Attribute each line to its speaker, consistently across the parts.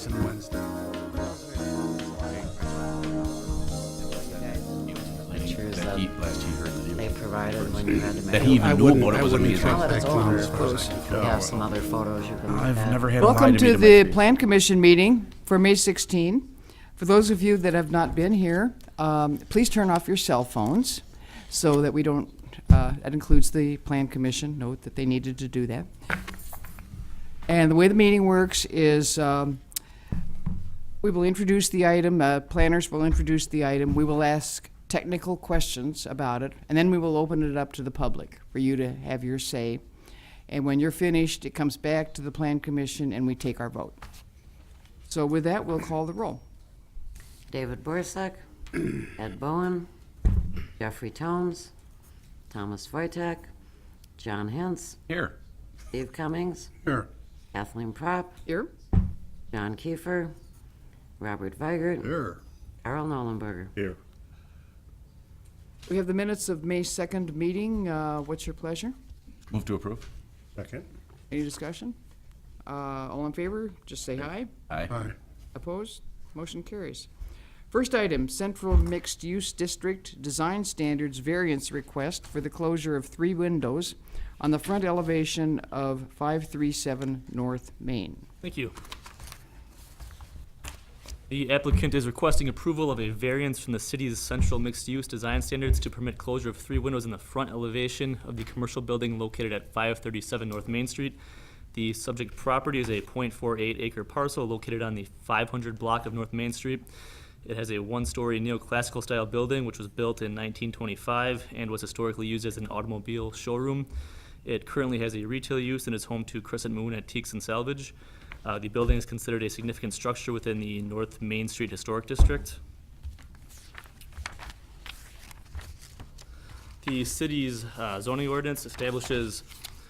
Speaker 1: in Wednesday.
Speaker 2: Pictures
Speaker 3: That
Speaker 2: that
Speaker 3: he, last he heard that
Speaker 2: they provided when you had to
Speaker 3: that
Speaker 2: make
Speaker 3: he even knew about it
Speaker 1: I
Speaker 3: was
Speaker 1: wouldn't
Speaker 3: amazing.
Speaker 2: Now that it's
Speaker 1: expect
Speaker 2: over,
Speaker 1: clowns
Speaker 2: of
Speaker 1: as
Speaker 2: course,
Speaker 1: far as I
Speaker 2: we
Speaker 1: can
Speaker 2: have
Speaker 1: tell.
Speaker 2: some other photos you can look
Speaker 3: I've
Speaker 2: at.
Speaker 3: never had
Speaker 4: Welcome
Speaker 3: invited
Speaker 4: to
Speaker 3: me
Speaker 4: the
Speaker 3: my street.
Speaker 4: Plan Commission meeting for May 16. For those of you that have not been here, please turn off your cell phones so that we don't, that includes the Plan Commission, note that they needed to do that. And the way the meeting works is we will introduce the item, planners will introduce the item, we will ask technical questions about it, and then we will open it up to the public for you to have your say. And when you're finished, it comes back to the Plan Commission and we take our vote. So with that, we'll call the roll.
Speaker 2: David Borsek, Ed Bowen, Jeffrey Tomes, Thomas Wojtek, John Hintz,
Speaker 3: Here.
Speaker 2: Steve Cummings,
Speaker 1: Here.
Speaker 2: Kathleen Propp,
Speaker 4: Here?
Speaker 2: John Kiefer, Robert Weigert,
Speaker 1: Here.
Speaker 2: Carl Nolenberger.
Speaker 1: Here.
Speaker 4: We have the minutes of May 2nd meeting. What's your pleasure?
Speaker 3: Move to approve.
Speaker 1: Second.
Speaker 4: Any discussion? All in favor, just say aye.
Speaker 3: Aye.
Speaker 1: Aye.
Speaker 4: Opposed? Motion carries. First item, Central Mixed Use District Design Standards Variance Request for the closure of 3 windows on the front elevation of 537 North Main.
Speaker 5: Thank you. The applicant is requesting approval of a variance from the city's central mixed-use design standards to permit closure of 3 windows in the front elevation of the commercial building located at 537 North Main Street. The subject property is a .48 acre parcel located on the 500 block of North Main Street. It has a 1-story neoclassical style building which was built in 1925 and was historically used as an automobile showroom. It currently has a retail use and is home to Crescent Moon Antiques and Salvage. The building is considered a significant structure within the North Main Street Historic District. The city's zoning ordinance establishes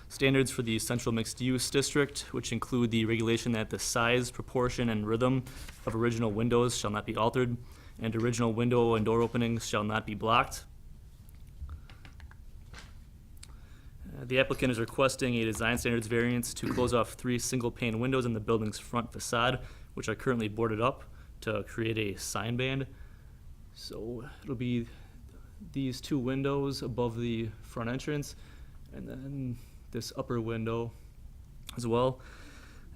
Speaker 5: standards for the central mixed-use district, which include the regulation that the size, proportion, and rhythm of original windows shall not be altered, and original window and door openings shall not be blocked. The applicant is requesting a design standards variance to close off 3 single-pane windows in the building's front facade, which are currently boarded up to create a sign band. So it'll be these 2 windows above the front entrance, and then this upper window as well.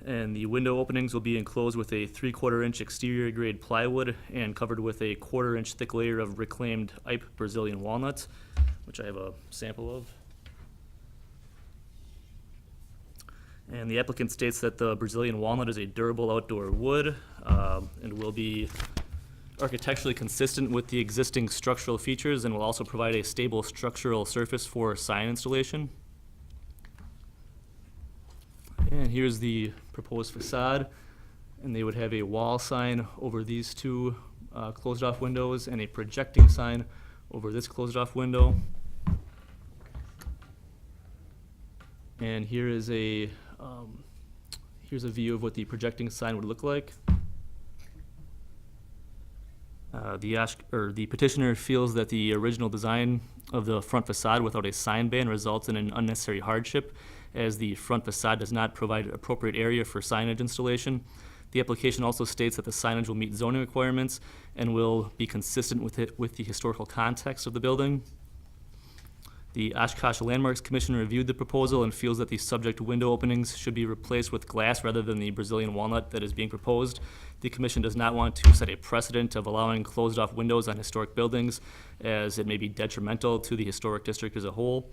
Speaker 5: And the window openings will be enclosed with a 3/4 inch exterior grade plywood and covered with a 1/4 inch thick layer of reclaimed Ipe Brazilian walnut, which I have a sample of. And the applicant states that the Brazilian walnut is a durable outdoor wood and will be architecturally consistent with the existing structural features and will also provide a stable structural surface for sign installation. And here's the proposed facade, and they would have a wall sign over these 2 closed off windows and a projecting sign over this closed off window. And here is here's a view of what the projecting sign would look like. The petitioner feels that the original design of the front facade without a sign band results in an unnecessary hardship, as the front facade does not provide appropriate area for signage installation. The application also states that the signage will meet zoning requirements and will be consistent with the historical context of the building. The Oshkosh Landmarks Commission reviewed the proposal and feels that the subject window openings should be replaced with glass rather than the Brazilian walnut that is being proposed. The commission does not want to set a precedent of allowing closed-off windows on historic buildings, as it may be detrimental to the historic district as a whole.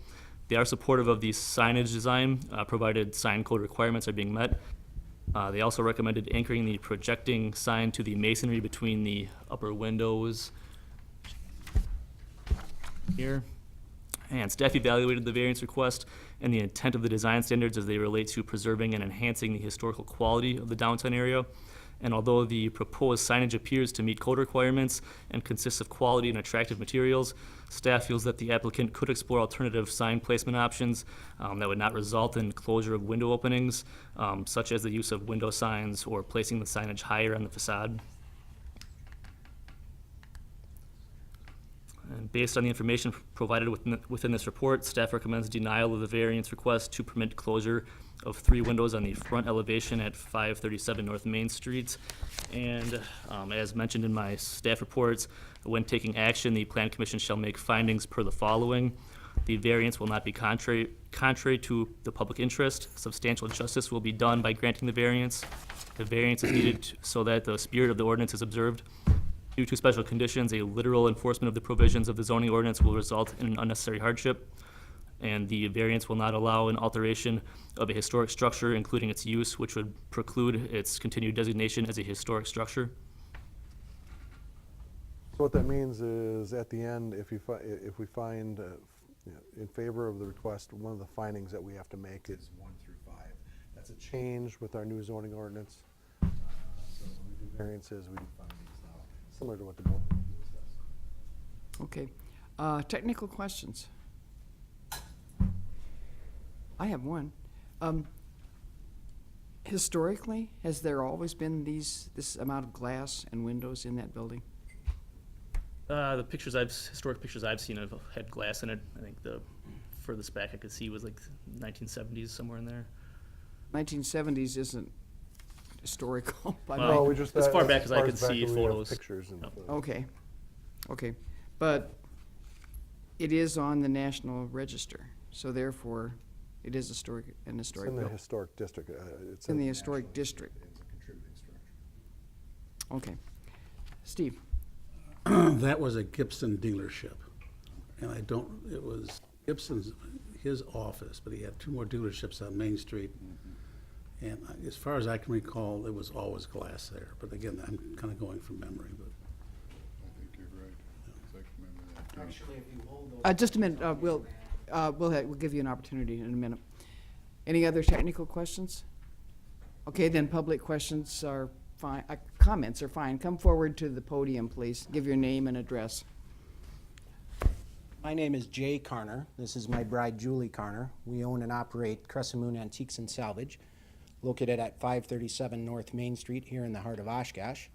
Speaker 5: They are supportive of the signage design, provided sign code requirements are being met. They also recommended anchoring the projecting sign to the masonry between the upper windows here. And staff evaluated the variance request and the intent of the design standards as they relate to preserving and enhancing the historical quality of the downtown area. And although the proposed signage appears to meet code requirements and consists of quality and attractive materials, staff feels that the applicant could explore alternative sign placement options that would not result in closure of window openings, such as the use of window signs or placing the signage higher on the facade. And Based on the information provided within this report, staff recommends denial of the variance request to permit closure of 3 windows on the front elevation at 537 North Main Street. And as mentioned in my staff reports, when taking action, the Plan Commission shall make findings per the following. The variance will not be contrary to the public interest. Substantial justice will be done by granting the variance. The variance is needed so that the spirit of the ordinance is observed. Due to special conditions, a literal enforcement of the provisions of the zoning ordinance will result in an unnecessary hardship. And the variance will not allow an alteration of a historic structure, including its use, which would preclude its continued designation as a historic structure.
Speaker 1: So what that means is, at the end, if we find in favor of the request, one of the findings that we have to make is 1 through 5. That's a change with our new zoning ordinance. So when we do variances, we do findings now, similar to what the board does.
Speaker 4: Okay. Technical questions? I have one. Historically, has there always been this amount of glass and windows in that building?
Speaker 5: The historic pictures I've seen have had glass in it. I think the furthest back I could see was like 1970s, somewhere in there.
Speaker 4: 1970s isn't historical, by
Speaker 5: Well,
Speaker 4: my-
Speaker 1: No, we just,
Speaker 5: as far
Speaker 1: that's
Speaker 5: back as I could
Speaker 1: back
Speaker 5: see
Speaker 1: when we have
Speaker 5: photos.
Speaker 1: Pictures and.
Speaker 5: Yep.
Speaker 4: Okay, okay. But it is on the National Register, so therefore, it is an
Speaker 1: It's
Speaker 4: historic
Speaker 1: in the
Speaker 4: building.
Speaker 1: historic district. It's
Speaker 4: In the
Speaker 1: a
Speaker 4: historic
Speaker 1: national-
Speaker 4: district.
Speaker 1: It's a contributing structure.
Speaker 4: Okay. Steve?
Speaker 6: That was a Gibson dealership. And it was Gibson's, his office, but he had 2 more dealerships on Main Street. And as far as I can recall, there was always glass there. But again, I'm kind of going from memory, but.
Speaker 7: I think you're right. I remember that too.
Speaker 4: Just a minute, we'll give you an opportunity in a minute. Any other technical questions? Okay, then public questions are fine, comments are fine. Come forward to the podium, please. Give your name and address.
Speaker 8: My name is Jay Carner. This is my bride, Julie Carner. We own and operate Crescent Moon Antiques and Salvage, located at 537 North Main Street here in the heart of Oshkosh.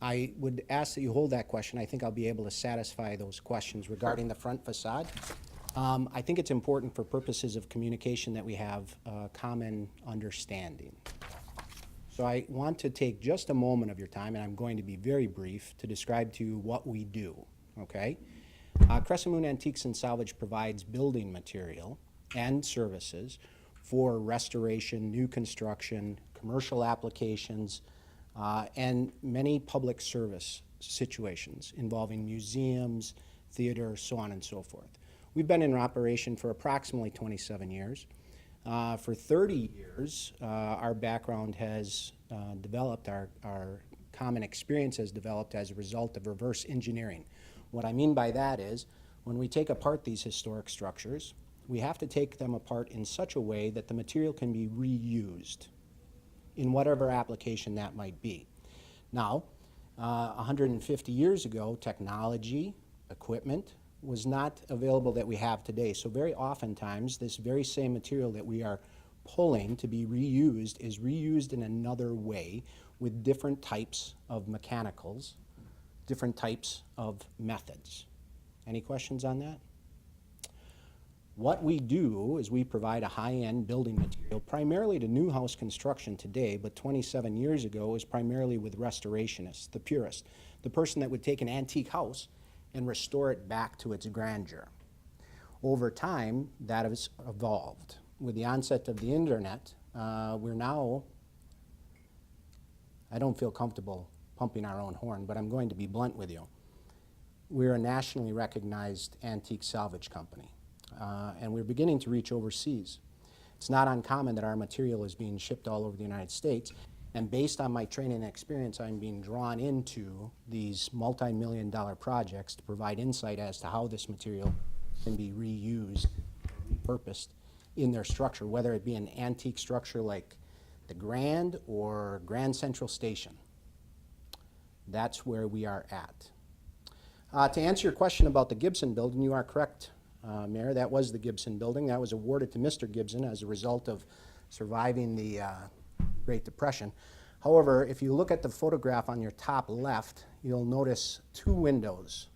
Speaker 8: I would ask that you hold that question. I think I'll be able to satisfy those questions regarding the front facade. I think it's important for purposes of communication that we have common understanding. So I want to take just a moment of your time, and I'm going to be very brief, to describe to you what we do, okay? Crescent Moon Antiques and Salvage provides building material and services for restoration, new construction, commercial applications, and many public service situations involving museums, theater, so on and so forth. We've been in operation for approximately 27 years. For 30 years, our background has developed, our common experience has developed as a result of reverse engineering. What I mean by that is, when we take apart these historic structures, we have to take them apart in such a way that the material can be reused in whatever application that might be. Now, 150 years ago, technology, equipment, was not available that we have today. So very oftentimes, this very same material that we are pulling to be reused is reused in another way with different types of mechanicals, different types of methods. Any questions on that? What we do is we provide a high-end building material primarily to new house construction today, but 27 years ago was primarily with restorationists, the purist, the person that would take an antique house and restore it back to its grandeur. Over time, that has evolved. With the onset of the internet, we're now, I don't feel comfortable pumping our own horn, but I'm going to be blunt with you. We're a nationally recognized antique salvage company, and we're beginning to reach overseas. It's not uncommon that our material is being shipped all over the United States, and based on my training and experience, I'm being drawn into these multi-million-dollar projects to provide insight as to how this material can be reused, repurposed in their structure, whether it be an antique structure like the Grand or Grand Central Station. That's where we are at. To answer your question about the Gibson building, you are correct, Mayor. That was the Gibson building. That was awarded to Mr. Gibson as a result of surviving the Great Depression. However, if you look at the photograph on your top left, you'll notice 2 windows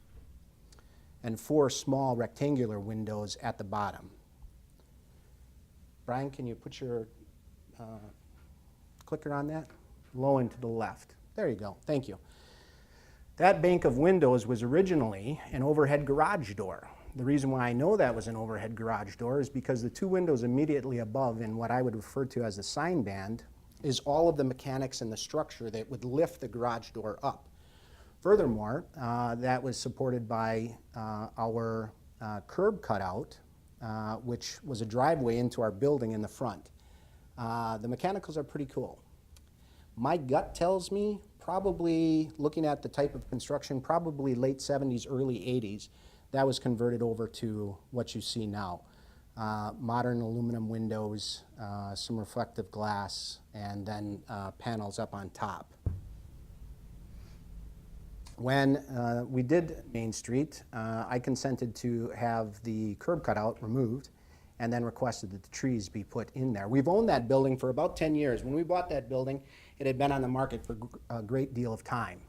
Speaker 8: and 4 small rectangular windows at the bottom. Brian, can you put your clicker on that? Low and to the left. There you go. Thank you. That bank of windows was originally an overhead garage door. The reason why I know that was an overhead garage door is because the 2 windows immediately above in what I would refer to as the sign band is all of the mechanics and the structure that would lift the garage door up. Furthermore, that was supported by our curb cutout, which was a driveway into our building in the front. The mechanicals are pretty cool. My gut tells me, probably looking at the type of construction, probably late 70s, early 80s, that was converted over to what you see now. Modern aluminum windows, some reflective glass, and then panels up on top. When we did Main Street, I consented to have the curb cutout removed and then requested that the trees be put in there. We've owned that building for about 10 years. When we bought that building, it had been on the market for a great deal of time.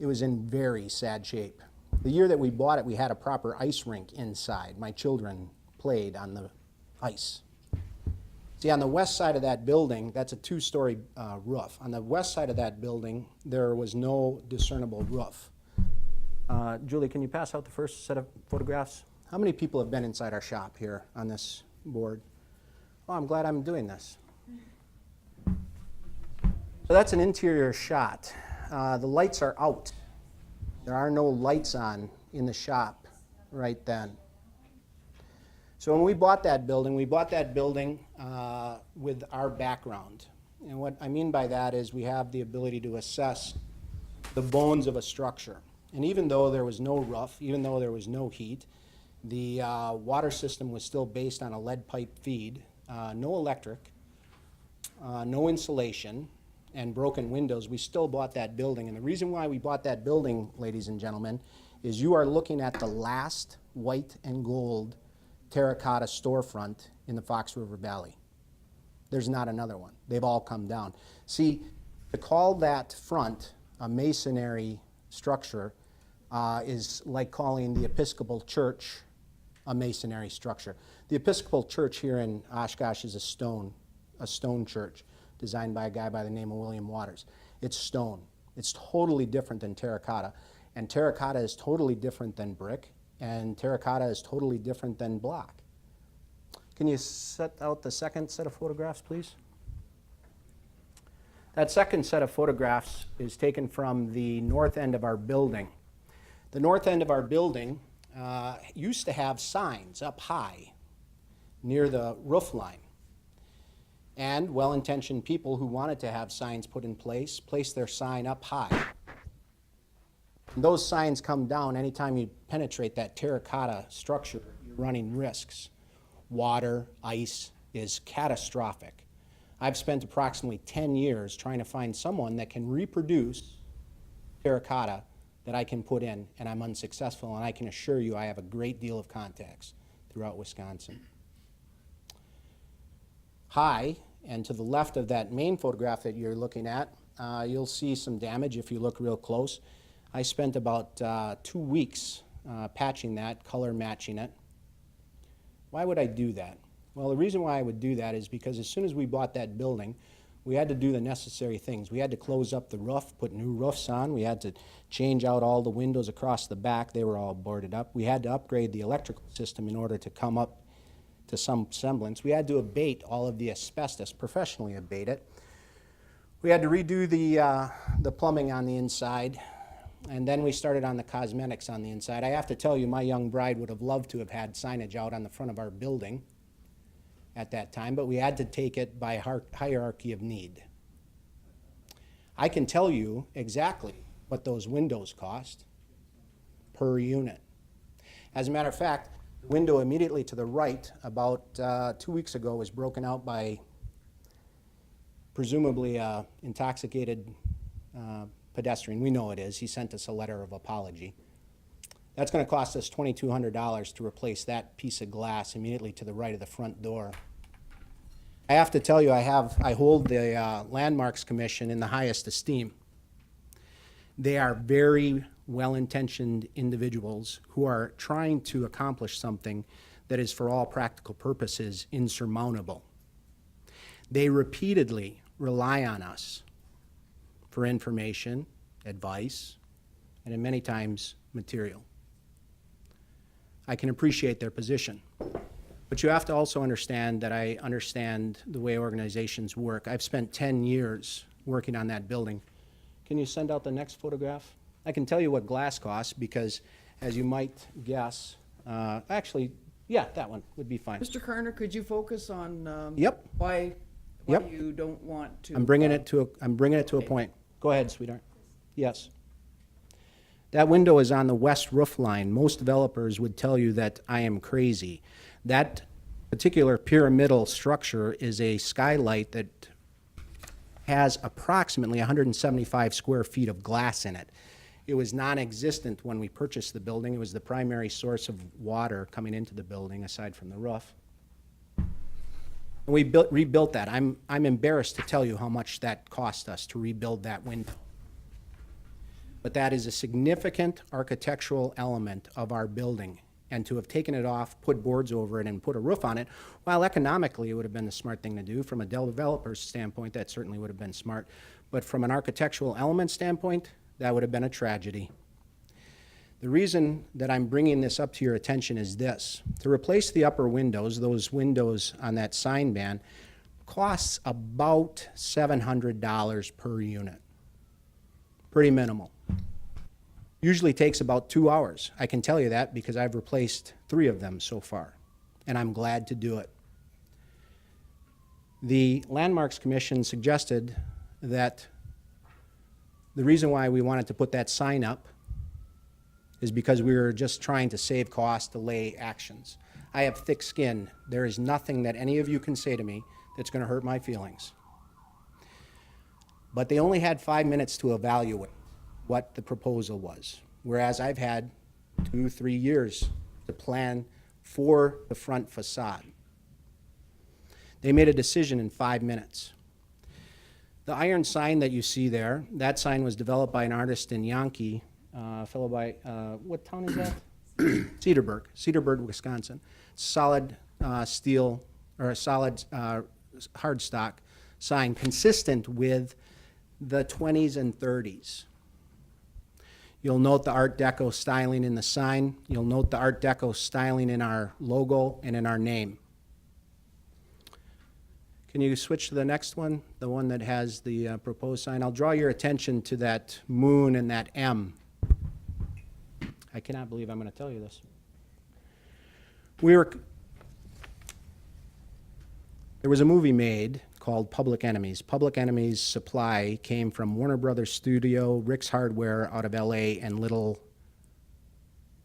Speaker 8: It was in very sad shape. The year that we bought it, we had a proper ice rink inside. My children played on the ice. See, on the west side of that building, that's a 2-story roof. On the west side of that building, there was no discernible roof. Julie, can you pass out the first set of photographs? How many people have been inside our shop here on this board? Oh, I'm glad I'm doing this. So that's an interior shot. The lights are out. There are no lights on in the shop right then. So when we bought that building with our background. And what I mean by that is we have the ability to assess the bones of a structure. And even though there was no roof, even though there was no heat, the water system was still based on a lead pipe feed, no electric, no insulation, and broken windows, we still bought that building. And the reason why we bought that building, ladies and gentlemen, is you are looking at the last white and gold terracotta storefront in the Fox River Valley. There's not another one. They've all come down. See, to call that front a masonry structure is like calling the Episcopal Church a masonry structure. The Episcopal Church here in Oshkosh is a stone church designed by a guy by the name of William Waters. It's stone. It's totally different than terracotta. And terracotta is totally different than brick. And terracotta is totally different than block. Can you set out the second set of photographs, please? That second set of photographs is taken from the north end of our building. The north end of our building used to have signs up high near the roof line. And well-intentioned people who wanted to have signs put in place placed their sign up high. And those signs come down anytime you penetrate that terracotta structure, you're running risks. Water, ice is catastrophic. I've spent approximately 10 years trying to find someone that can reproduce terracotta that I can put in, and I'm unsuccessful, and I can assure you I have a great deal of contacts throughout Wisconsin. High, and to the left of that main photograph that you're looking at, you'll see some damage if you look real close. I spent about 2 weeks patching that, color matching it. Why would I do that? Well, the reason why I would do that is because as soon as we bought that building, we had to do the necessary things. We had to close up the roof, put new roofs on. We had to change out all the windows across the back. They were all boarded up. We had to upgrade the electrical system in order to come up to some semblance. We had to abate all of the asbestos, professionally abate it. We had to redo the plumbing on the inside, and then we started on the cosmetics on the inside. I have to tell you, my young bride would have loved to have had signage out on the front of our building at that time, but we had to take it by hierarchy of need. I can tell you exactly what those windows cost per unit. As a matter of fact, the window immediately to the right, about 2 weeks ago, was broken out by presumably an intoxicated pedestrian. We know it is. He sent us a letter of apology. That's going to cost us $2,200 to replace that piece of glass immediately to the right of the front door. I have to tell you, I hold the Landmarks Commission in the highest esteem. They are very well-intentioned individuals who are trying to accomplish something that is, for all practical purposes, insurmountable. They repeatedly rely on us for information, advice, and in many times, material. I can appreciate their position. But you have to also understand that I understand the way organizations work. I've spent 10 years working on that building. Can you send out the next photograph? I can tell you what glass costs because, as you might guess, actually, yeah, that one would be fine.
Speaker 4: Mr. Karner, could you focus on
Speaker 8: Yep.
Speaker 4: why
Speaker 8: Yep.
Speaker 4: you don't want to?
Speaker 8: I'm bringing it to a point. Go ahead, sweetheart. Yes. That window is on the west roof line. Most developers would tell you that I am crazy. That particular pyramidal structure is a skylight that has approximately 175 square feet of glass in it. It was non-existent when we purchased the building. It was the primary source of water coming into the building, aside from the roof. And we rebuilt that. I'm embarrassed to tell you how much that cost us to rebuild that window. But that is a significant architectural element of our building. And to have taken it off, put boards over it, and put a roof on it, while economically it would have been the smart thing to do, from a developer's standpoint, that certainly would have been smart. But from an architectural element standpoint, that would have been a tragedy. The reason that I'm bringing this up to your attention is this. To replace the upper windows, those windows on that sign band, costs about $700 per unit. Pretty minimal. Usually takes about 2 hours. I can tell you that because I've replaced 3 of them so far, and I'm glad to do it. The Landmarks Commission suggested that the reason why we wanted to put that sign up is because we were just trying to save costs, delay actions. I have thick skin. There is nothing that any of you can say to me that's going to hurt my feelings. But they only had 5 minutes to evaluate what the proposal was, whereas I've had 2-3 years to plan for the front facade. They made a decision in 5 minutes. The iron sign that you see there, that sign was developed by an artist in Yankee, a fellow by, what town is that? Cedarburg, Wisconsin. Solid steel, or a solid hard stock sign consistent with the 20s and 30s. You'll note the Art Deco styling in the sign. You'll note the Art Deco styling in our logo and in our name. Can you switch to the next one, the one that has the proposed sign? I'll draw your attention to that moon and that M. I cannot believe I'm going to tell you this. There was a movie made called Public Enemies. Public Enemies supply came from Warner Brothers Studio, Rick's Hardware out of LA, and Little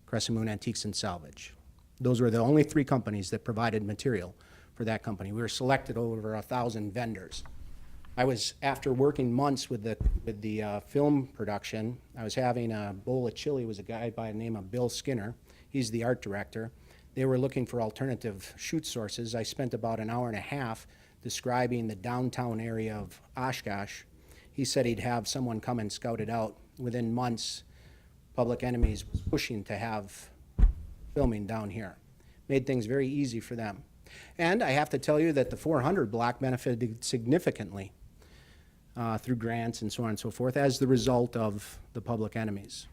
Speaker 8: Crescent Moon Antiques and Salvage. Those were the only 3 companies that provided material for that company. We were selected over 1,000 vendors. I was, after working months with the film production, I was having a bowl of chili. It was a guy by the name of Bill Skinner. He's the art director. They were looking for alternative shoot sources. I spent about an hour and a half describing the downtown area of Oshkosh. He said he'd have someone come and scout it out. Within months, Public Enemies was pushing to have filming down here. Made things very easy for them. And I have to tell you that the 400 block benefited significantly through grants and so on and so forth as the result of the Public Enemies.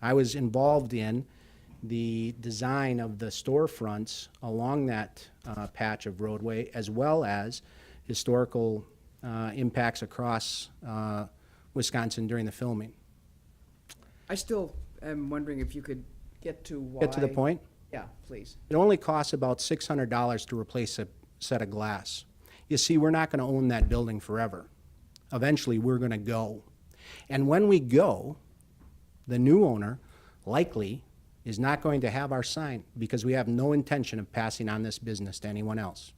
Speaker 8: I was involved in the design of the storefronts along that patch of roadway, as well as historical impacts across Wisconsin during the filming.
Speaker 4: I still am wondering if you could get to why.
Speaker 8: Get to the point?
Speaker 4: Yeah, please.
Speaker 8: It only costs about $600 to replace a set of glass. You see, we're not going to own that building forever. Eventually, we're going to go. And when we go, the new owner likely is not going to have our sign because we have no intention of passing on this business to anyone else.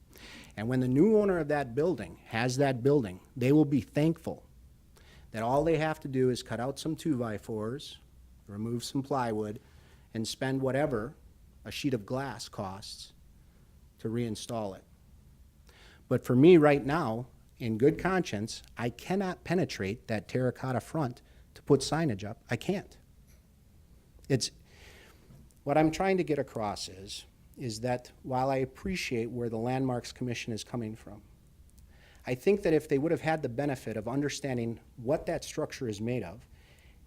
Speaker 8: And when the new owner of that building has that building, they will be thankful that all they have to do is cut out some 2x4s, remove some plywood, and spend whatever a sheet of glass costs to reinstall it. But for me right now, in good conscience, I cannot penetrate that terracotta front to put signage up. I can't. It's, what I'm trying to get across is that while I appreciate where the Landmarks Commission is coming from, I think that if they would have had the benefit of understanding what that structure is made of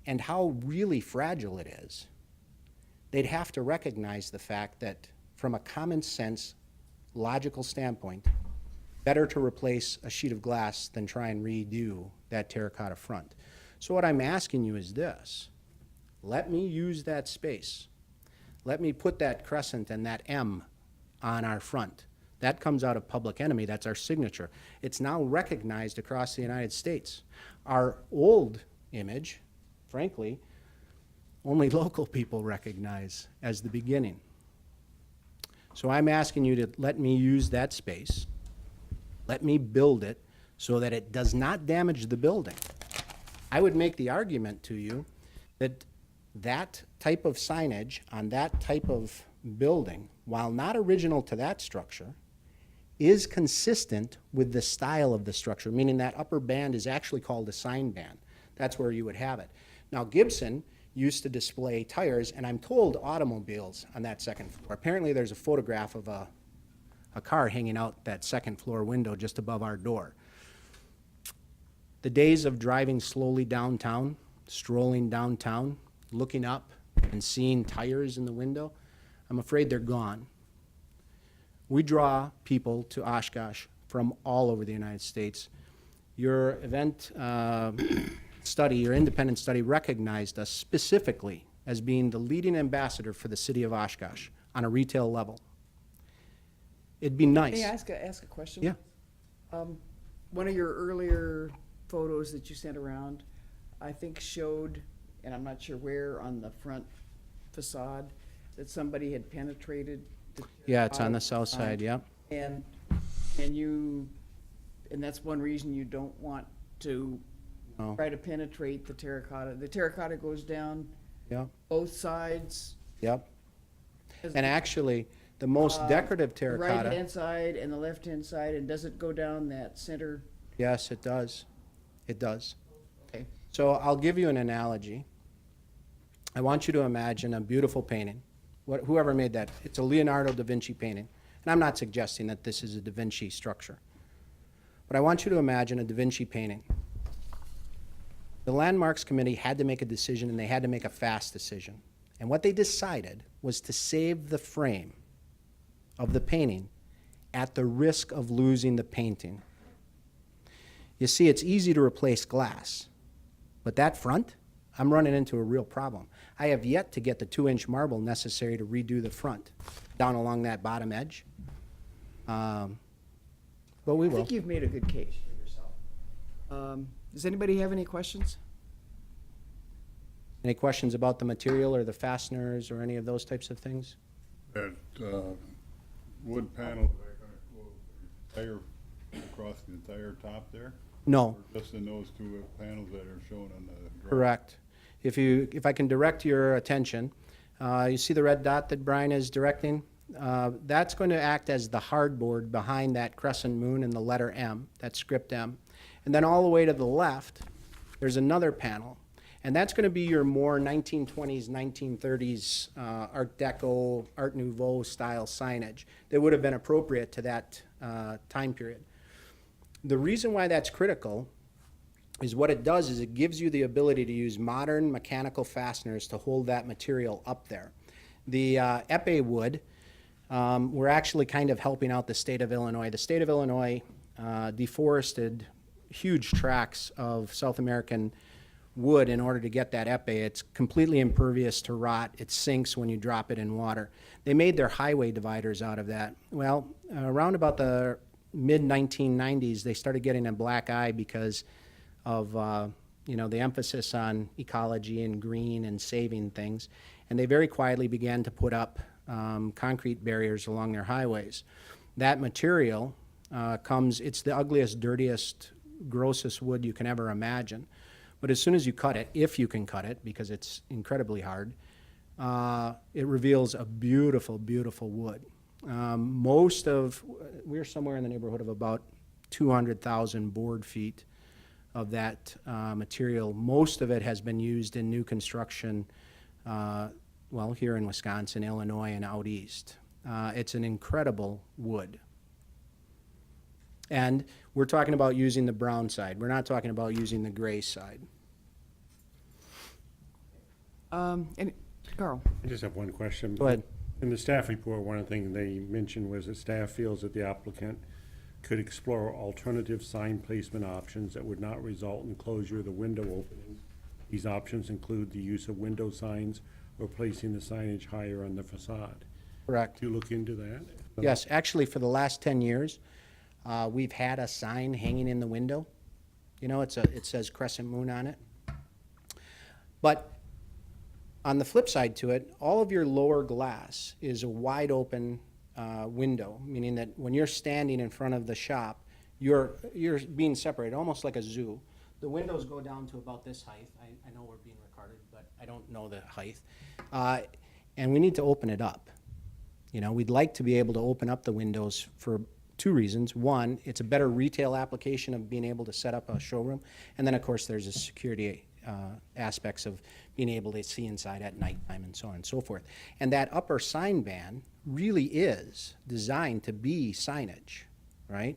Speaker 8: and how really fragile it is, they'd have to recognize the fact that from a common sense, logical standpoint, better to replace a sheet of glass than try and redo that terracotta front. So what I'm asking you is this: let me use that space. Let me put that crescent and that M on our front. That comes out of Public Enemy. That's our signature. It's now recognized across the United States. Our old image, frankly, only local people recognize as the beginning. So I'm asking you to let me use that space. Let me build it so that it does not damage the building. I would make the argument to you that that type of signage on that type of building, while not original to that structure, is consistent with the style of the structure, meaning that upper band is actually called a sign band. That's where you would have it. Now, Gibson used to display tires, and I'm told automobiles on that second floor. Apparently, there's a photograph of a car hanging out that second floor window just above our door. The days of driving slowly downtown, strolling downtown, looking up and seeing tires in the window, I'm afraid they're gone. We draw people to Oshkosh from all over the United States. Your event study, your independent study, recognized us specifically as being the leading ambassador for the city of Oshkosh on a retail level. It'd be nice.
Speaker 4: May I ask a question?
Speaker 8: Yeah.
Speaker 4: One of your earlier photos that you sent around, I think showed, and I'm not sure where, on the front facade, that somebody had penetrated the
Speaker 8: Yeah, it's on the south side, yeah.
Speaker 4: And that's one reason you don't want to
Speaker 8: No.
Speaker 4: try to penetrate the terracotta. The terracotta goes down
Speaker 8: Yep,
Speaker 4: both sides.
Speaker 8: yep. And actually, the most decorative
Speaker 4: The
Speaker 8: terracotta,
Speaker 4: right-hand side and the left-hand side, and does it go down that center?
Speaker 8: yes, it does. It does.
Speaker 4: Okay.
Speaker 8: So I'll give you an analogy. I want you to imagine a beautiful painting. Whoever made that, it's a Leonardo da Vinci painting. And I'm not suggesting that this is a da Vinci structure. But I want you to imagine a da Vinci painting. The Landmarks Committee had to make a decision, and they had to make a fast decision. And what they decided was to save the frame of the painting at the risk of losing the painting. You see, it's easy to replace glass, but that front, I'm running into a real problem. I have yet to get the 2-inch marble necessary to redo the front down along that bottom edge. But we
Speaker 4: I
Speaker 8: will.
Speaker 4: think you've made a good case. Does anybody have any questions?
Speaker 8: Any questions about the material or the fasteners or any of those types of things?
Speaker 7: That, wood panel, entire, across the entire top there?
Speaker 8: No,
Speaker 7: Or just in those two panels that are shown on the drawing?
Speaker 8: correct. If I can direct your attention, you see the red dot that Brian is directing? That's going to act as the hardboard behind that crescent moon and the letter M, that script M. And then all the way to the left, there's another panel. And that's going to be your more 1920s, 1930s Art Deco, Art Nouveau style signage that would have been appropriate to that time period. The reason why that's critical is what it does is it gives you the ability to use modern mechanical fasteners to hold that material up there. The epee wood, we're actually kind of helping out the state of Illinois. The state of Illinois deforested huge tracts of South American wood in order to get that epee. It's completely impervious to rot. It sinks when you drop it in water. They made their highway dividers out of that. Well, around about the mid-1990s, they started getting a black eye because of the emphasis on ecology and green and saving things. And they very quietly began to put up concrete barriers along their highways. That material it's the ugliest, dirtiest, grossest wood you can ever imagine. But as soon as you cut it, if you can cut it, because it's incredibly hard, it reveals a beautiful, beautiful wood. We're somewhere in the neighborhood of about 200,000 board feet of that material. Most of it has been used in new construction well, here in Wisconsin, Illinois, and out east. It's an incredible wood. And we're talking about using the brown side. We're not talking about using the gray side.
Speaker 4: And Carl?
Speaker 9: I just have one question.
Speaker 8: Go ahead.
Speaker 9: In the staff report, one of the things they mentioned was that staff feels that the applicant could explore alternative sign placement options that would not result in closure of the window openings. These options include the use of window signs or placing the signage higher on the facade.
Speaker 8: Correct.
Speaker 9: Do you look into that?
Speaker 8: Yes, actually, for the last 10 years, we've had a sign hanging in the window. You know, it says Crescent Moon on it. But on the flip side to it, all of your lower glass is a wide open window, meaning that when you're standing in front of the shop, you're being separated, almost like a zoo. The windows go down to about this height. I know we're being recorded, but I don't know the height. And we need to open it up. You know, we'd like to be able to open up the windows for two reasons. One, it's a better retail application of being able to set up a showroom. And then, of course, there's a security aspects of being able to see inside at nighttime and so on and so forth. And that upper sign band really is designed to be signage, right?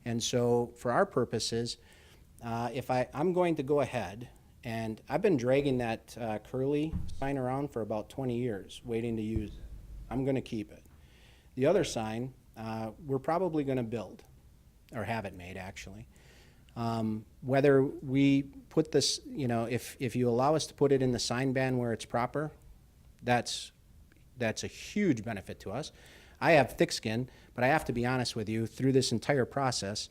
Speaker 8: And so for our purposes, if I'm going to go ahead, and I've been dragging that curly sign around for about 20 years, waiting to use it. I'm going to keep it. The other sign, we're probably going to build, or have it made, actually. Whether we put this, you know, if you allow us to put it in the sign band where it's proper, that's a huge benefit to us. I have thick skin, but I have to be honest with you, through this entire process,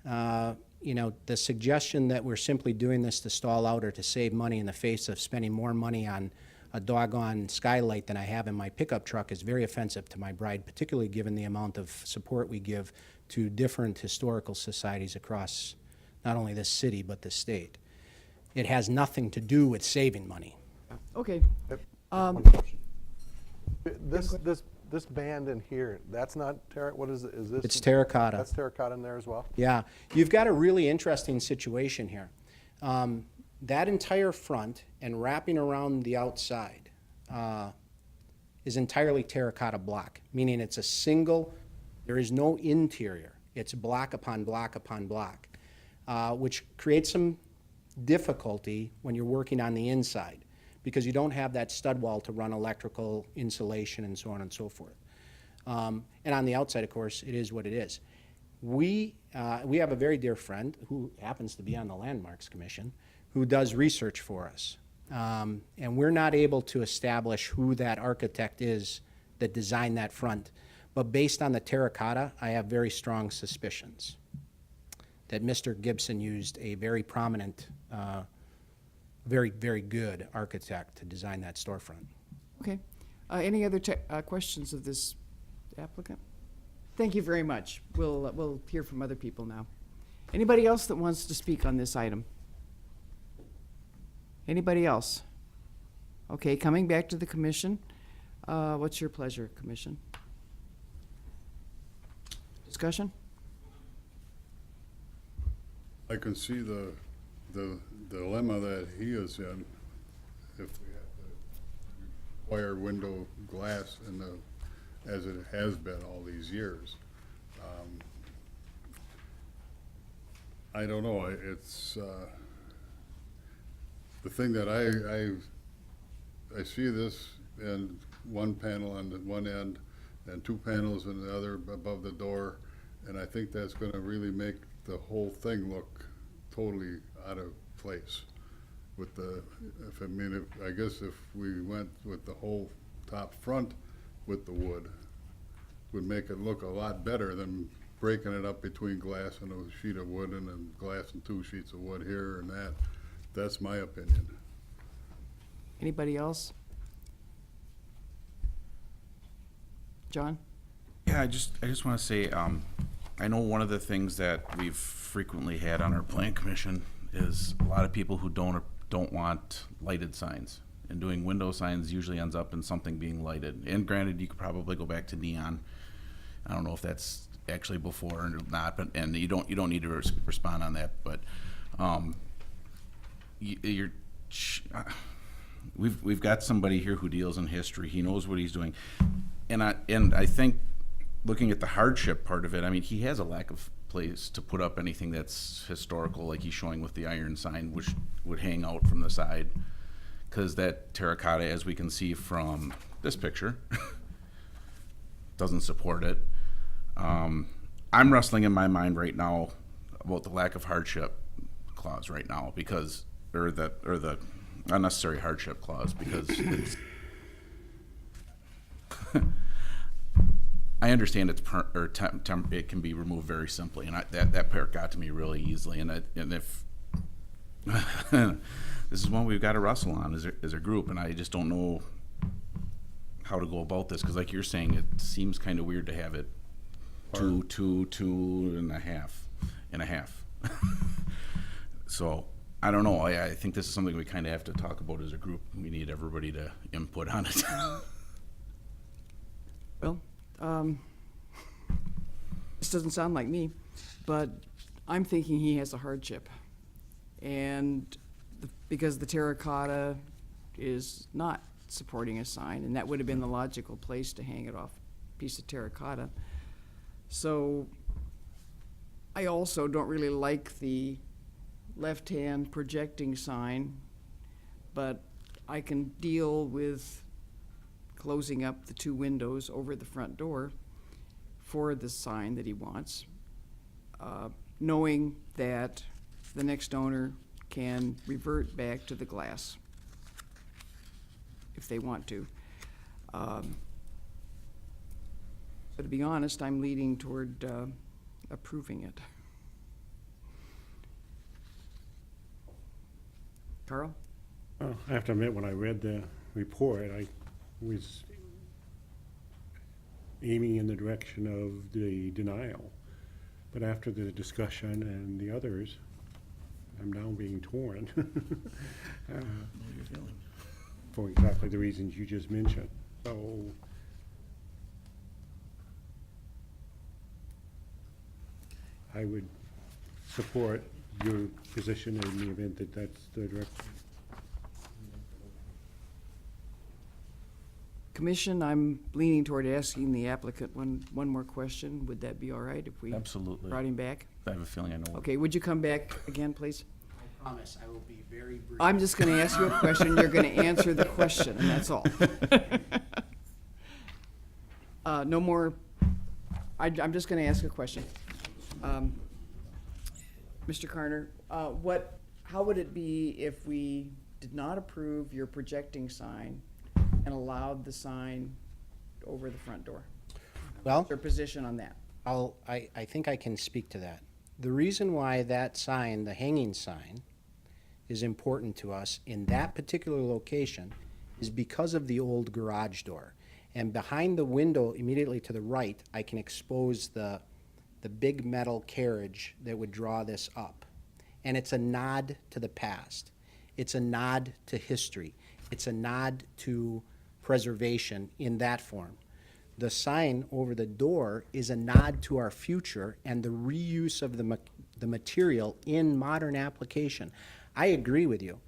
Speaker 8: you know, the suggestion that we're simply doing this to stall out or to save money in the face of spending more money on a doggone skylight than I have in my pickup truck is very offensive to my bride, particularly given the amount of support we give to different historical societies across not only this city, but the state. It has nothing to do with saving money.
Speaker 4: Okay.
Speaker 1: One question. This band in here, that's not what is it? Is this?
Speaker 8: It's terracotta.
Speaker 1: That's terracotta in there as well?
Speaker 8: Yeah, you've got a really interesting situation here. That entire front and wrapping around the outside is entirely terracotta block, meaning it's a single, there is no interior. It's block upon block upon block, which creates some difficulty when you're working on the inside because you don't have that stud wall to run electrical insulation and so on and so forth. And on the outside, of course, it is what it is. We have a very dear friend who happens to be on the Landmarks Commission who does research for us. And we're not able to establish who that architect is that designed that front. But based on the terracotta, I have very strong suspicions that Mr. Gibson used a very prominent, very, very good architect to design that storefront.
Speaker 4: Okay. Any other questions of this applicant? Thank you very much. We'll hear from other people now. Anybody else that wants to speak on this item? Anybody else? Okay, coming back to the commission. What's your pleasure, commission? Discussion?
Speaker 7: I can see the dilemma that he is in if we have to require window glass in the, as it has been all these years. I don't know, it's, the thing that I see this in one panel on the one end and two panels in the other above the door, and I think that's gonna really make the whole thing look totally out of place with the, I guess if we went with the whole top front with the wood, would make it look a lot better than breaking it up between glass and a sheet of wood and then glass and two sheets of wood here and that. That's my opinion.
Speaker 4: Anybody else? John?
Speaker 3: Yeah, I just want to say, I know one of the things that we've frequently had on our plan commission is a lot of people who don't want lighted signs. And doing window signs usually ends up in something being lighted. And granted, you could probably go back to neon. I don't know if that's actually before or not, but and you don't need to respond on that. But we've got somebody here who deals in history. He knows what he's doing. And I think looking at the hardship part of it, I mean, he has a lack of place to put up anything that's historical, like he's showing with the iron sign, which would hang out from the side. Because that terracotta, as we can see from this picture, doesn't support it. I'm wrestling in my mind right now about the lack of hardship clause right now, because, or the unnecessary hardship clause, because it's I understand it's it can be removed very simply, and that part got to me really easily. And if this is one we've got to wrestle on as a group, and I just don't know how to go about this, because like you're saying, it seems kind of weird to have it two and a half. So I don't know. I think this is something we kind of have to talk about as a group. We need everybody to input on it.
Speaker 4: Well, this doesn't sound like me, but I'm thinking he has a hardship. And because the terracotta is not supporting a sign, and that would have been the logical place to hang it off a piece of terracotta. So I also don't really like the left-hand projecting sign, but I can deal with closing up the two windows over the front door for the sign that he wants, knowing that the next owner can revert back to the glass if they want to. But to be honest, I'm leaning toward approving it. Carl?
Speaker 9: I have to admit, when I read the report, I was aiming in the direction of the denial. But after the discussion and the others, I'm now being torn. For exactly the reasons you just mentioned. So I would support your position in the event that that's the direction.
Speaker 4: Commission, I'm leaning toward asking the applicant one more question. Would that be all right if we
Speaker 3: Absolutely.
Speaker 4: brought him back?
Speaker 3: I have a feeling I know.
Speaker 4: Okay, would you come back again, please?
Speaker 8: I promise I will be very brief.
Speaker 4: I'm just gonna ask you a question, you're gonna answer the question, and that's all. No more, I'm just gonna ask a question. Mr. Carner, how would it be if we did not approve your projecting sign and allowed the sign over the front door?
Speaker 8: Well,
Speaker 4: What's your position on that?
Speaker 8: I think I can speak to that. The reason why that sign, the hanging sign, is important to us in that particular location is because of the old garage door. And behind the window, immediately to the right, I can expose the big metal carriage that would draw this up. And it's a nod to the past. It's a nod to history. It's a nod to preservation in that form. The sign over the door is a nod to our future and the reuse of the material in modern application. I agree with you.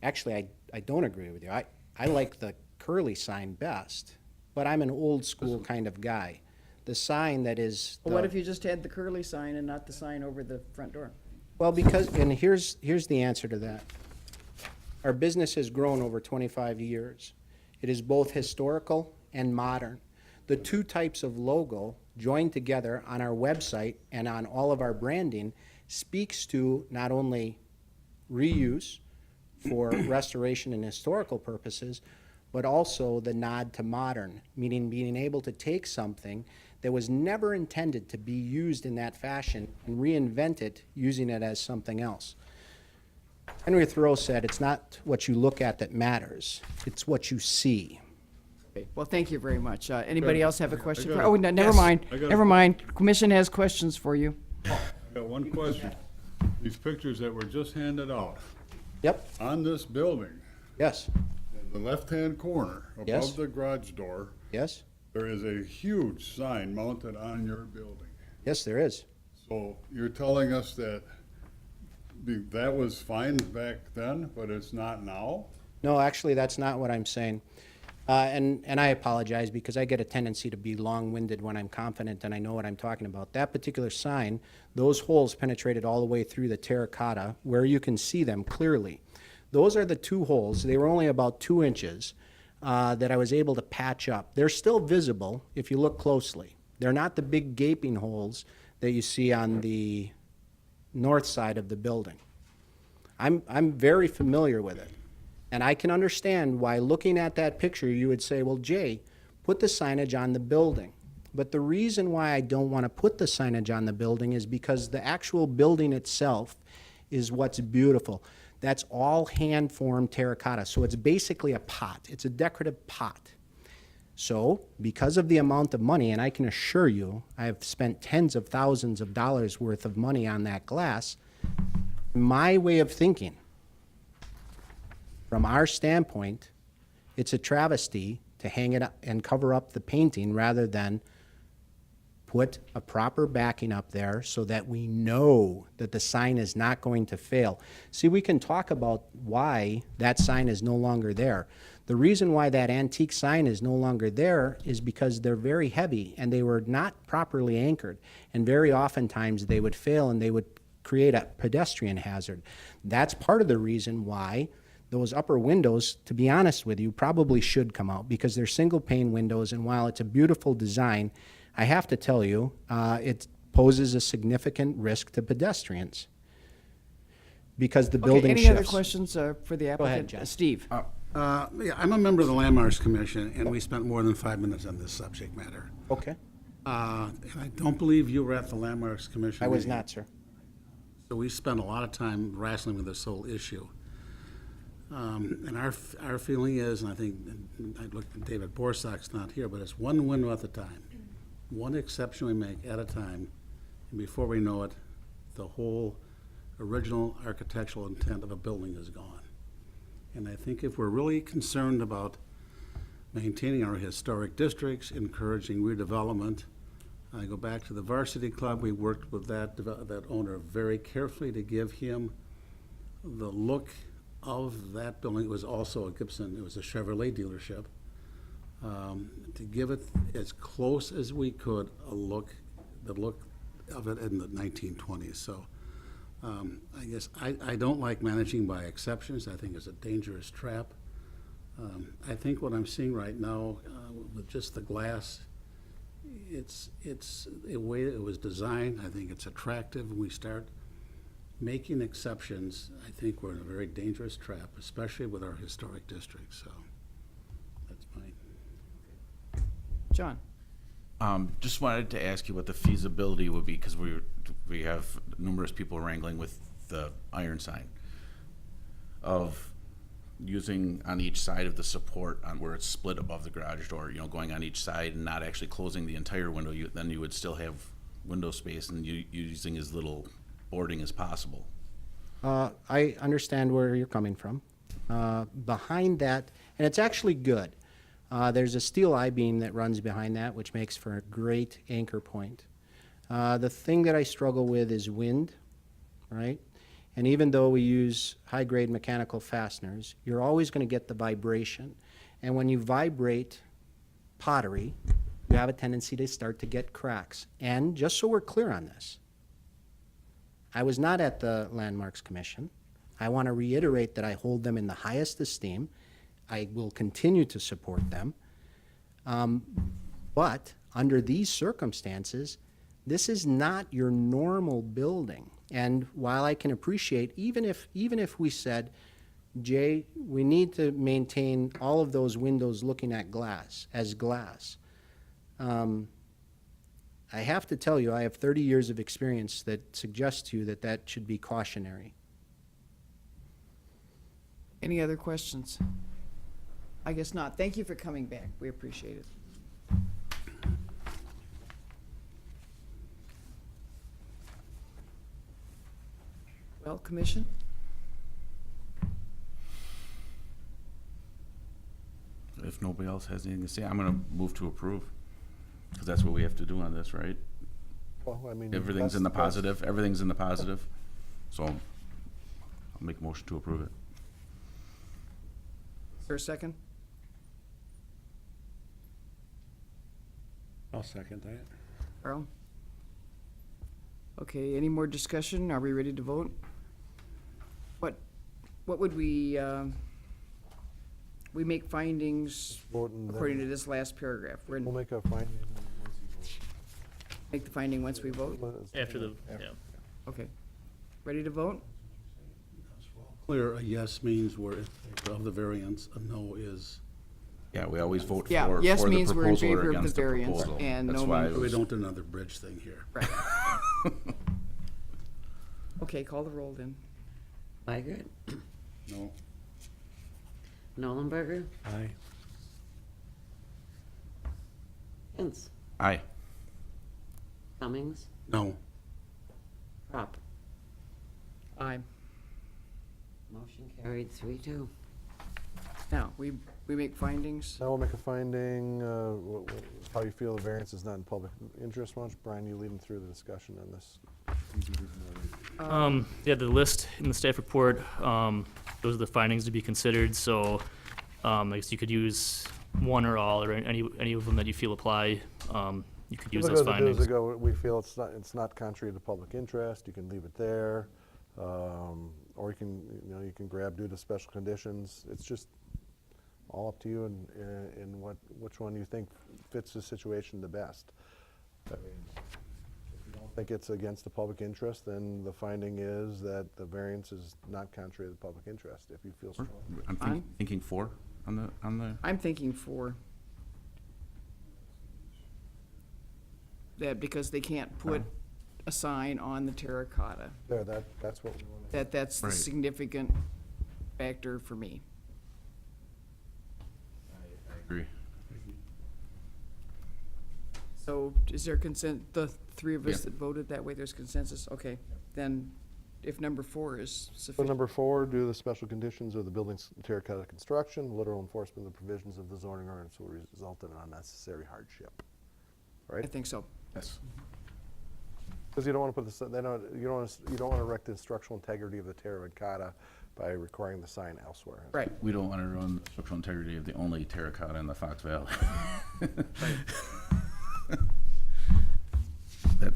Speaker 8: Actually, I don't agree with you. I like the curly sign best, but I'm an old school kind of guy. The sign that is
Speaker 4: Well, what if you just had the curly sign and not the sign over the front door?
Speaker 8: Well, because, and here's the answer to that. Our business has grown over 25 years. It is both historical and modern. The two types of logo joined together on our website and on all of our branding speaks to not only reuse for restoration and historical purposes, but also the nod to modern, meaning being able to take something that was never intended to be used in that fashion and reinvent it using it as something else. Henry Thoreau said, it's not what you look at that matters, it's what you see.
Speaker 4: Okay, well, thank you very much. Anybody else have a question?
Speaker 7: I got
Speaker 4: Oh,
Speaker 7: it.
Speaker 4: no, never
Speaker 7: Yes.
Speaker 4: mind,
Speaker 7: I got
Speaker 4: never
Speaker 7: it.
Speaker 4: mind. Commission has questions for you.
Speaker 7: I got one question. These pictures that were just handed out,
Speaker 8: Yep,
Speaker 7: on this building,
Speaker 8: yes,
Speaker 7: in the left-hand corner,
Speaker 8: Yes.
Speaker 7: above the garage door,
Speaker 8: yes,
Speaker 7: there is a huge sign mounted on your building.
Speaker 8: yes, there is.
Speaker 7: So you're telling us that that was fine back then, but it's not now?
Speaker 8: No, actually, that's not what I'm saying. And I apologize because I get a tendency to be long-winded when I'm confident and I know what I'm talking about. That particular sign, those holes penetrated all the way through the terracotta where you can see them clearly. Those are the two holes. They were only about 2 inches that I was able to patch up. They're still visible if you look closely. They're not the big gaping holes that you see on the north side of the building. I'm very familiar with it. And I can understand why, looking at that picture, you would say, well, Jay, put the signage on the building. But the reason why I don't want to put the signage on the building is because the actual building itself is what's beautiful. That's all hand-formed terracotta. So it's basically a pot. It's a decorative pot. So because of the amount of money, and I can assure you, I've spent tens of thousands of dollars worth of money on that glass, my way of thinking, from our standpoint, it's a travesty to hang it up and cover up the painting rather than put a proper backing up there so that we know that the sign is not going to fail. See, we can talk about why that sign is no longer there. The reason why that antique sign is no longer there is because they're very heavy and they were not properly anchored. And very oftentimes they would fail and they would create a pedestrian hazard. That's part of the reason why those upper windows, to be honest with you, probably should come out because they're single pane windows, and while it's a beautiful design, I have to tell you, it poses a significant risk to pedestrians because the building
Speaker 4: Okay,
Speaker 8: shifts.
Speaker 4: any other questions for the applicant?
Speaker 8: John.
Speaker 4: Steve?
Speaker 6: Yeah, I'm a member of the Landmarks Commission, and we spent more than 5 minutes on this subject matter.
Speaker 8: Okay.
Speaker 6: And I don't believe you were at the Landmarks Commission.
Speaker 8: I was
Speaker 6: meeting.
Speaker 8: not, sir.
Speaker 6: So we spent a lot of time wrestling with this whole issue. And our feeling is, and I think, and I looked at David Borsak's not here, but it's one window at a time. One exception we make at a time, and before we know it, the whole original architectural intent of a building is gone. And I think if we're really concerned about maintaining our historic districts, encouraging redevelopment, I go back to the Varsity Club. We worked with that owner very carefully to give him the look of that building. It was also a Gibson, it was a Chevrolet dealership. To give it as close as we could the look of it in the 1920s. So I guess I don't like managing by exceptions. I think it's a dangerous trap. I think what I'm seeing right now with just the glass, it's the way it was designed. I think it's attractive. When we start making exceptions, I think we're in a very dangerous trap, especially with our historic districts. So that's mine.
Speaker 4: John?
Speaker 3: Just wanted to ask you what the feasibility would be, because we have numerous people wrangling with the iron sign, of using on each side of the support on where it's split above the garage door, going on each side and not actually closing the entire window. Then you would still have window space and using as little boarding as possible.
Speaker 8: I understand where you're coming from. Behind that, and it's actually good, there's a steel I-beam that runs behind that, which makes for a great anchor point. The thing that I struggle with is wind, right? And even though we use high-grade mechanical fasteners, you're always going to get the vibration. And when you vibrate pottery, you have a tendency to start to get cracks. And just so we're clear on this, I was not at the Landmarks Commission. I want to reiterate that I hold them in the highest esteem. I will continue to support them. But under these circumstances, this is not your normal building. And while I can appreciate, even if we said, Jay, we need to maintain all of those windows looking at glass, as glass, I have to tell you, I have 30 years of experience that suggests to you that that should be cautionary.
Speaker 4: Any other questions? I guess not. Thank you for coming back. We appreciate it. Well, Commission?
Speaker 3: If nobody else has anything to say, I'm going to move to approve, because that's what we have to do on this, right?
Speaker 1: Well, I mean,
Speaker 3: Everything's in the positive. Everything's in the positive. So I'll make a motion to approve it.
Speaker 4: there a second?
Speaker 9: I'll second that.
Speaker 4: Carl? Okay, any more discussion? Are we ready to vote? What would we make findings
Speaker 1: Vote and then
Speaker 4: according to this last paragraph? We're
Speaker 1: We'll
Speaker 4: gonna
Speaker 1: make a finding once you
Speaker 4: make the finding once we vote?
Speaker 1: vote.
Speaker 5: After the, yeah.
Speaker 4: Okay. Ready to vote?
Speaker 6: Clear, a yes means we're in favor of the variance, a no is,
Speaker 3: Yeah, we always vote
Speaker 4: Yeah,
Speaker 3: for
Speaker 4: yes
Speaker 3: the
Speaker 4: means we're in
Speaker 3: proposal or
Speaker 4: favor of the
Speaker 3: against the
Speaker 4: variance,
Speaker 3: proposal.
Speaker 4: and
Speaker 3: That's
Speaker 4: no
Speaker 3: why
Speaker 4: means-
Speaker 3: it
Speaker 6: we
Speaker 3: was-
Speaker 6: don't do another bridge thing here.
Speaker 4: Right. Okay, call the roll then.
Speaker 2: Weigert,
Speaker 7: No,
Speaker 2: Nolenberger,
Speaker 9: Aye.
Speaker 2: Hintz,
Speaker 3: Aye.
Speaker 2: Cummings,
Speaker 6: No,
Speaker 2: Prop.
Speaker 4: Aye.
Speaker 2: Motion carried 3-2.
Speaker 4: Now, we make findings.
Speaker 1: Now we'll make a finding, how you feel the variance is not in public interest. Why don't you, Brian, you lead them through the discussion on this.
Speaker 5: Yeah, the list in the staff report, those are the findings to be considered, so, I guess you could use one or all, or any of them that you feel apply, you could use
Speaker 1: Look
Speaker 5: those
Speaker 1: at the bills
Speaker 5: findings.
Speaker 1: that go, we feel it's not contrary to public interest, you can leave it there. Or you can, you can grab due to special conditions. It's just all up to you and which one you think fits the situation the best. I mean, if you don't think it's against the public interest, then the finding is that the variance is not contrary to the public interest, if you feel strong.
Speaker 3: I'm
Speaker 4: Fine.
Speaker 3: thinking 4 on the,
Speaker 4: I'm thinking 4. That because they can't put a sign on the terracotta,
Speaker 1: There, that's what we want.
Speaker 4: that's the
Speaker 3: Right.
Speaker 4: significant factor for me.
Speaker 3: I agree.
Speaker 4: So is there consent, the three of us
Speaker 3: Yeah.
Speaker 4: that voted that way, there's consensus? Okay, then if number 4 is
Speaker 1: So
Speaker 4: sufficient.
Speaker 1: number 4, due to the special conditions of the building's terracotta construction, literal enforcement of the provisions of the zoning ordinance will result in unnecessary hardship.
Speaker 4: I
Speaker 1: Right?
Speaker 4: think so.
Speaker 3: Yes.
Speaker 1: Because you don't want to put this, you don't want to wreck the structural integrity of the terracotta by requiring the sign elsewhere.
Speaker 4: Right.
Speaker 3: We don't want to ruin the structural integrity of the only terracotta in the Fox Valley.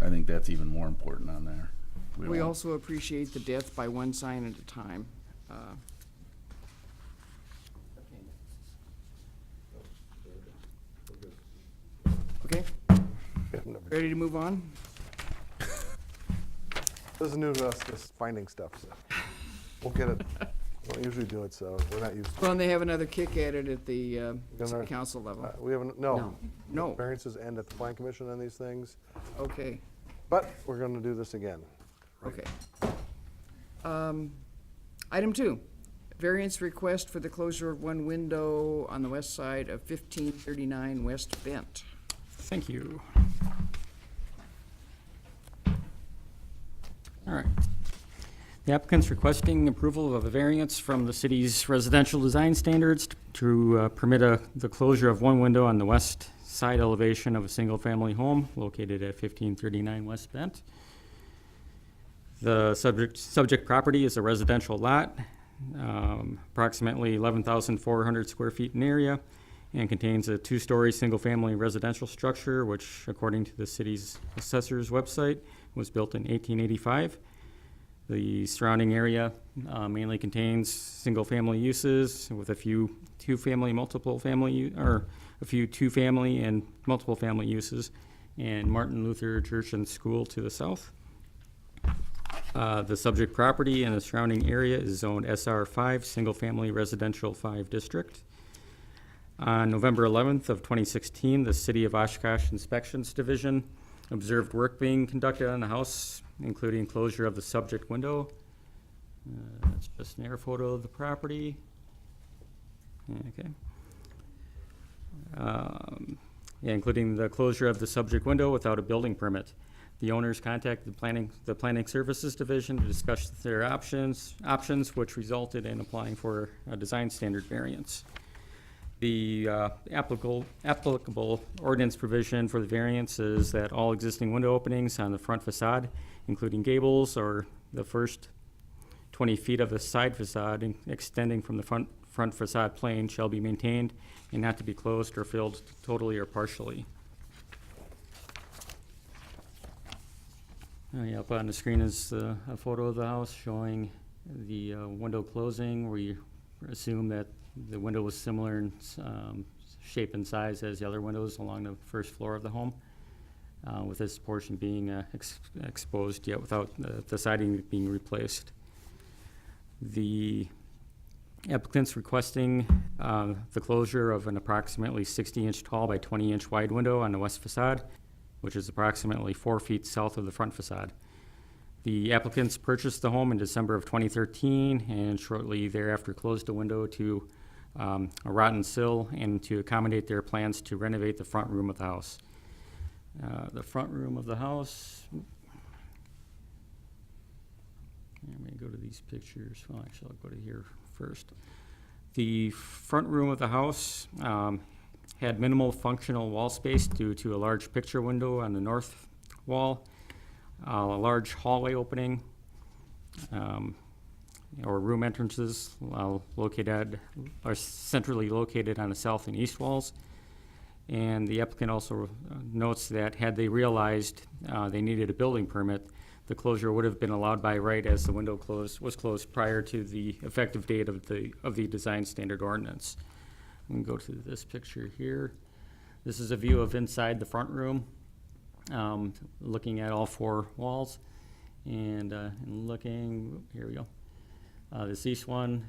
Speaker 3: I think that's even more important on there.
Speaker 4: We
Speaker 3: don't-
Speaker 4: also appreciate the death by one sign at a time. Okay, ready to move on?
Speaker 1: This is new to us, this finding stuff, so we'll get it. We don't usually do it, so we're not used to it.
Speaker 4: Well, and they have another kick at it at the
Speaker 1: Gonna-
Speaker 4: city council level.
Speaker 1: We haven't, no.
Speaker 2: No.
Speaker 4: No,
Speaker 1: Variances end at the plan commission on these things,
Speaker 4: okay,
Speaker 1: but we're gonna do this again.
Speaker 4: okay. Item 2, variance request for the closure of one window on the west side of 1539 West Bent.
Speaker 10: Thank you. All right. The applicant's requesting approval of a variance from the city's residential design standards to permit the closure of one window on the west side elevation of a single-family home located at 1539 West Bent. The subject property is a residential lot, approximately 11,400 square feet in area, and contains a 2-story single-family residential structure, which, according to the city's assessor's website, was built in 1885. The surrounding area mainly contains single-family uses with a few two-family, multiple family, or a few two-family and multiple family uses, and Martin Luther Church and School to the south. The subject property and the surrounding area is zoned SR5, Single-Family Residential 5 District. On November 11th of 2016, the City of Oshkosh Inspections Division observed work being conducted on the house, including closure of the subject window. That's just an air photo of the property. Okay. Yeah, including the closure of the subject window without a building permit. The owners contacted the planning services division to discuss their options, which resulted in applying for a design standard variance. The applicable ordinance provision for the variance is that all existing window openings on the front facade, including gables or the first 20 feet of the side facade extending from the front facade plane shall be maintained and not to be closed or filled totally or partially. Yeah, up on the screen is a photo of the house showing the window closing. We assume that the window was similar in shape and size as the other windows along the first floor of the home, with this portion being exposed yet without the siding being replaced. The applicant's requesting the closure of an approximately 60-inch tall by 20-inch wide window on the west facade, which is approximately 4 feet south of the front facade. The applicants purchased the home in December of 2013 and shortly thereafter closed the window to a rotten sill and to accommodate their plans to renovate the front room of the house. The front room of the house, let me go to these pictures. Well, actually, I'll go to here first. The front room of the house had minimal functional wall space due to a large picture window on the north wall, a large hallway opening, or room entrances are centrally located on the south and east walls. And the applicant also notes that had they realized they needed a building permit, the closure would have been allowed by right as the window was closed prior to the effective date of the design standard ordinance. We can go to this picture here. This is a view of inside the front room, looking at all 4 walls. And looking, here we go. This east one,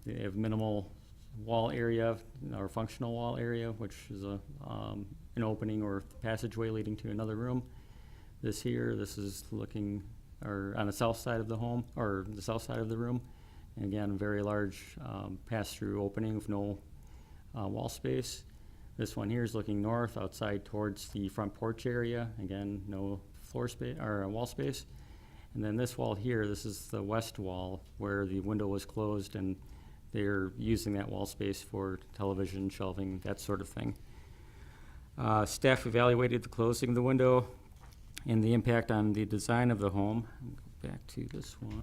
Speaker 10: they have minimal wall area or functional wall area, which is an opening or passageway leading to another room. This is looking on the south side of the home, or the south side of the room. And again, a very large pass-through opening with no wall space. This one here is looking north outside towards the front porch area. Again, no floor space or wall space. And then this wall here, this is the west wall where the window was closed, and they're using that wall space for television, shelving, that sort of thing. Staff evaluated the closing of the window and the impact on the design of the home. Go back to this one.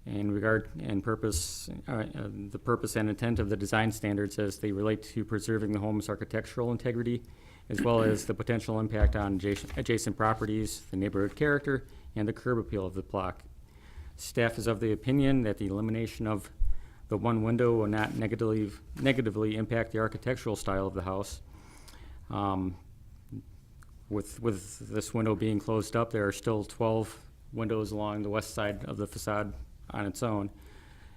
Speaker 10: The purpose and intent of the design standards as they relate to preserving the home's architectural integrity, as well as the potential impact on adjacent properties, the neighborhood character, and the curb appeal of the block. Staff is of the opinion that the elimination of the one window will not negatively impact the architectural style of the house. With this window being closed up, there are still 12 windows along the west side of the facade on its own.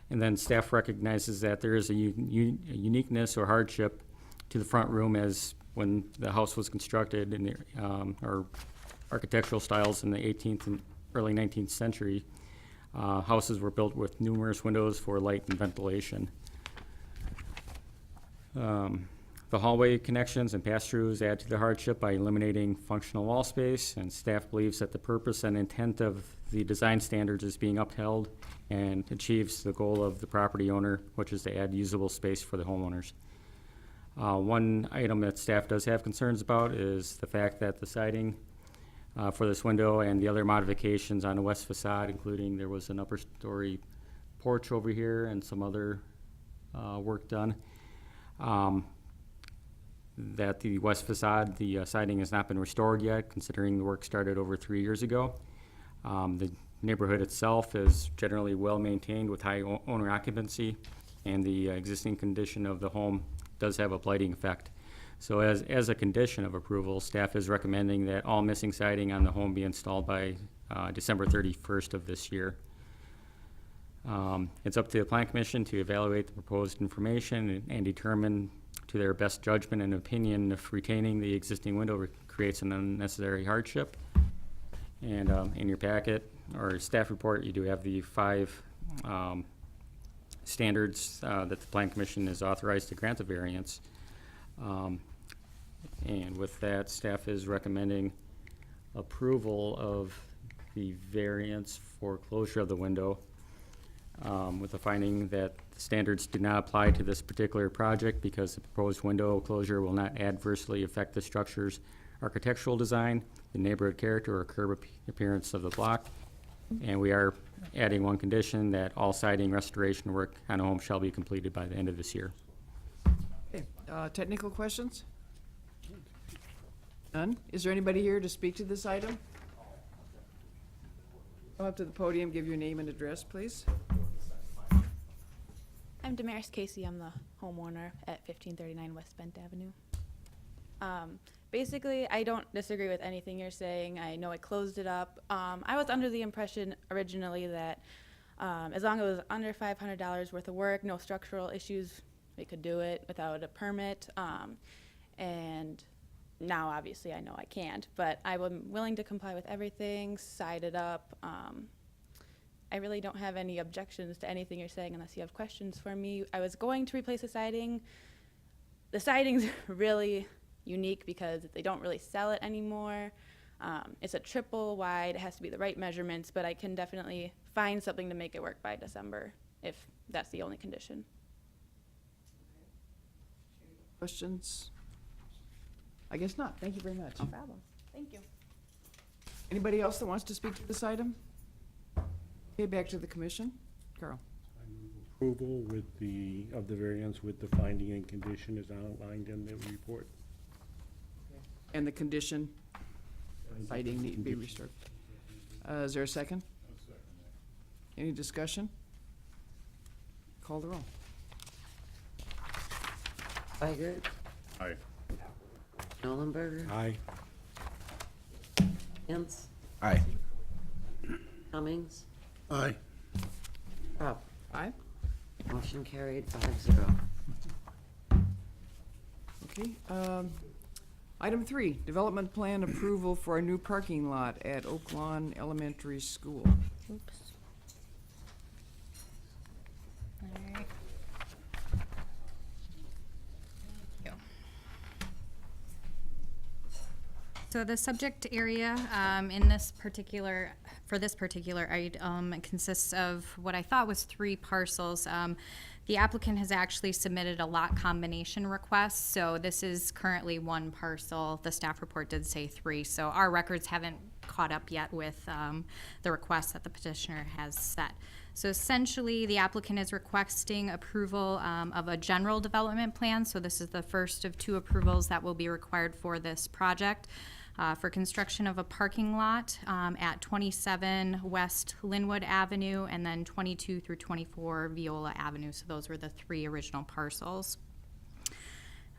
Speaker 10: And then staff recognizes that there is a uniqueness or hardship to the front room as when the house was constructed in or architectural styles in the 18th and early 19th century. Houses were built with numerous windows for light and ventilation. The hallway connections and pass-throughs add to the hardship by eliminating functional wall space, and staff believes that the purpose and intent of the design standards is being upheld and achieves the goal of the property owner, which is to add usable space for the homeowners. One item that staff does have concerns about is the fact that the siding for this window and the other modifications on the west facade, including there was an upper story porch over here and some other work done, that the west facade, the siding has not been restored yet, considering the work started over 3 years ago. The neighborhood itself is generally well maintained with high owner occupancy, and the existing condition of the home does have a blighting effect. So as a condition of approval, staff is recommending that all missing siding on the home be installed by December 31st of this year. It's up to the Plan Commission to evaluate the proposed information and determine to their best judgment and opinion if retaining the existing window creates an unnecessary hardship. And in your packet or staff report, you do have the 5 standards that the Plan Commission is authorized to grant the variance. And with that, staff is recommending approval of the variance for closure of the window, with the finding that the standards do not apply to this particular project because the proposed window closure will not adversely affect the structure's architectural design, the neighborhood character or curb appearance of the block, And we are adding one condition that all siding restoration work on a home shall be completed by the end of this year.
Speaker 4: Okay, technical questions? None? Is there anybody here to speak to this item? Come up to the podium, give your name and address, please.
Speaker 11: I'm Damaris Casey. I'm the homeowner at 1539 West Bent Avenue. Basically, I don't disagree with anything you're saying. I know it closed it up. I was under the impression originally that as long as it was under $500 worth of work, no structural issues, we could do it without a permit. And now, obviously, I know I can't, but I'm willing to comply with everything, side it up. I really don't have any objections to anything you're saying unless you have questions for me. I was going to replace the siding. The siding's really unique because they don't really sell it anymore. It's a triple wide, it has to be the right measurements, but I can definitely find something to make it work by December if that's the only condition.
Speaker 4: Questions? I guess not. Thank you very much.
Speaker 11: No problem. Thank you.
Speaker 4: Anybody else that wants to speak to this item? Okay, back to the commission. Carl?
Speaker 9: Approval with of the variance with the finding and condition is outlined in the report.
Speaker 4: And the condition, siding need to be restored. Is there a second? Any discussion? Call the roll.
Speaker 2: Weigert,
Speaker 7: Aye.
Speaker 2: Schnellenberger,
Speaker 9: Aye.
Speaker 2: Hintz,
Speaker 3: Aye.
Speaker 2: Cummings,
Speaker 6: Aye.
Speaker 2: Crop.
Speaker 4: Aye.
Speaker 2: Motion carried 5-0.
Speaker 4: Okay. Item 3, development plan approval for a new parking lot at Oak Lawn Elementary School.
Speaker 11: Oops. All right. Thank you. So the subject area for this particular item consists of what I thought was 3 parcels. The applicant has actually submitted a lot combination request, so this is currently 1 parcel. The staff report did say 3, so our records haven't caught up yet with the request that the petitioner has set. So essentially, the applicant is requesting approval of a general development plan, so this is the first of 2 approvals that will be required for this project. For construction of a parking lot at 27 West Linwood Avenue and then 22 through 24 Viola Avenue. So those were the 3 original parcels.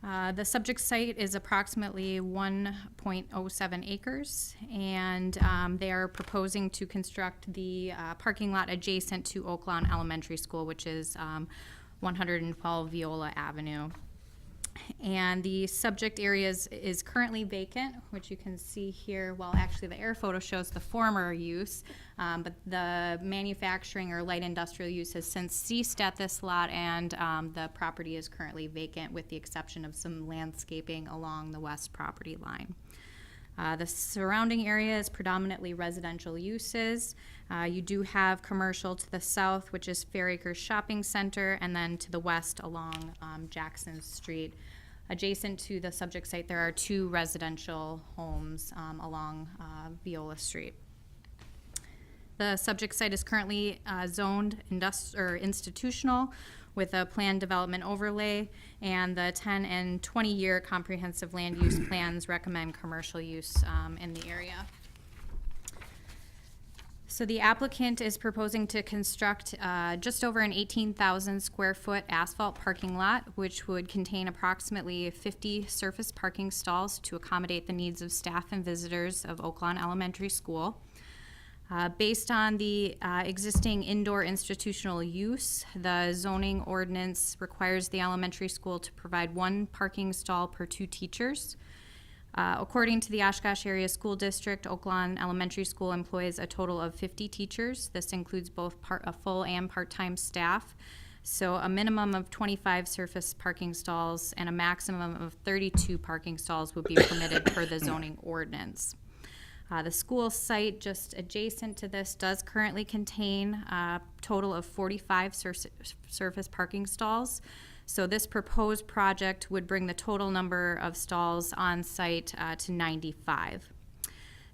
Speaker 11: The subject site is approximately 1.07 acres, and they are proposing to construct the parking lot adjacent to Oak Lawn Elementary School, which is 112 Viola Avenue. And the subject area is currently vacant, which you can see here. Well, actually, the air photo shows the former use, but the manufacturing or light industrial use has since ceased at this lot, and the property is currently vacant with the exception of some landscaping along the west property line. The surrounding area is predominantly residential uses. You do have commercial to the south, which is Fair Acres Shopping Center, and then to the west along Jackson Street. Adjacent to the subject site, there are 2 residential homes along Viola Street. The subject site is currently zoned institutional with a planned development overlay, and the 10 and 20-year comprehensive land use plans recommend commercial use in the area. So the applicant is proposing to construct just over an 18,000 square foot asphalt parking lot, which would contain approximately 50 surface parking stalls to accommodate the needs of staff and visitors of Oak Lawn Elementary School. Based on the existing indoor institutional use, the zoning ordinance requires the elementary school to provide 1 parking stall per 2 teachers. According to the Oshkosh Area School District, Oak Lawn Elementary School employs a total of 50 teachers. This includes both full and part-time staff. So a minimum of 25 surface parking stalls and a maximum of 32 parking stalls would be permitted per the zoning ordinance. The school site just adjacent to this does currently contain a total of 45 surface parking stalls. So this proposed project would bring the total number of stalls on site to 95.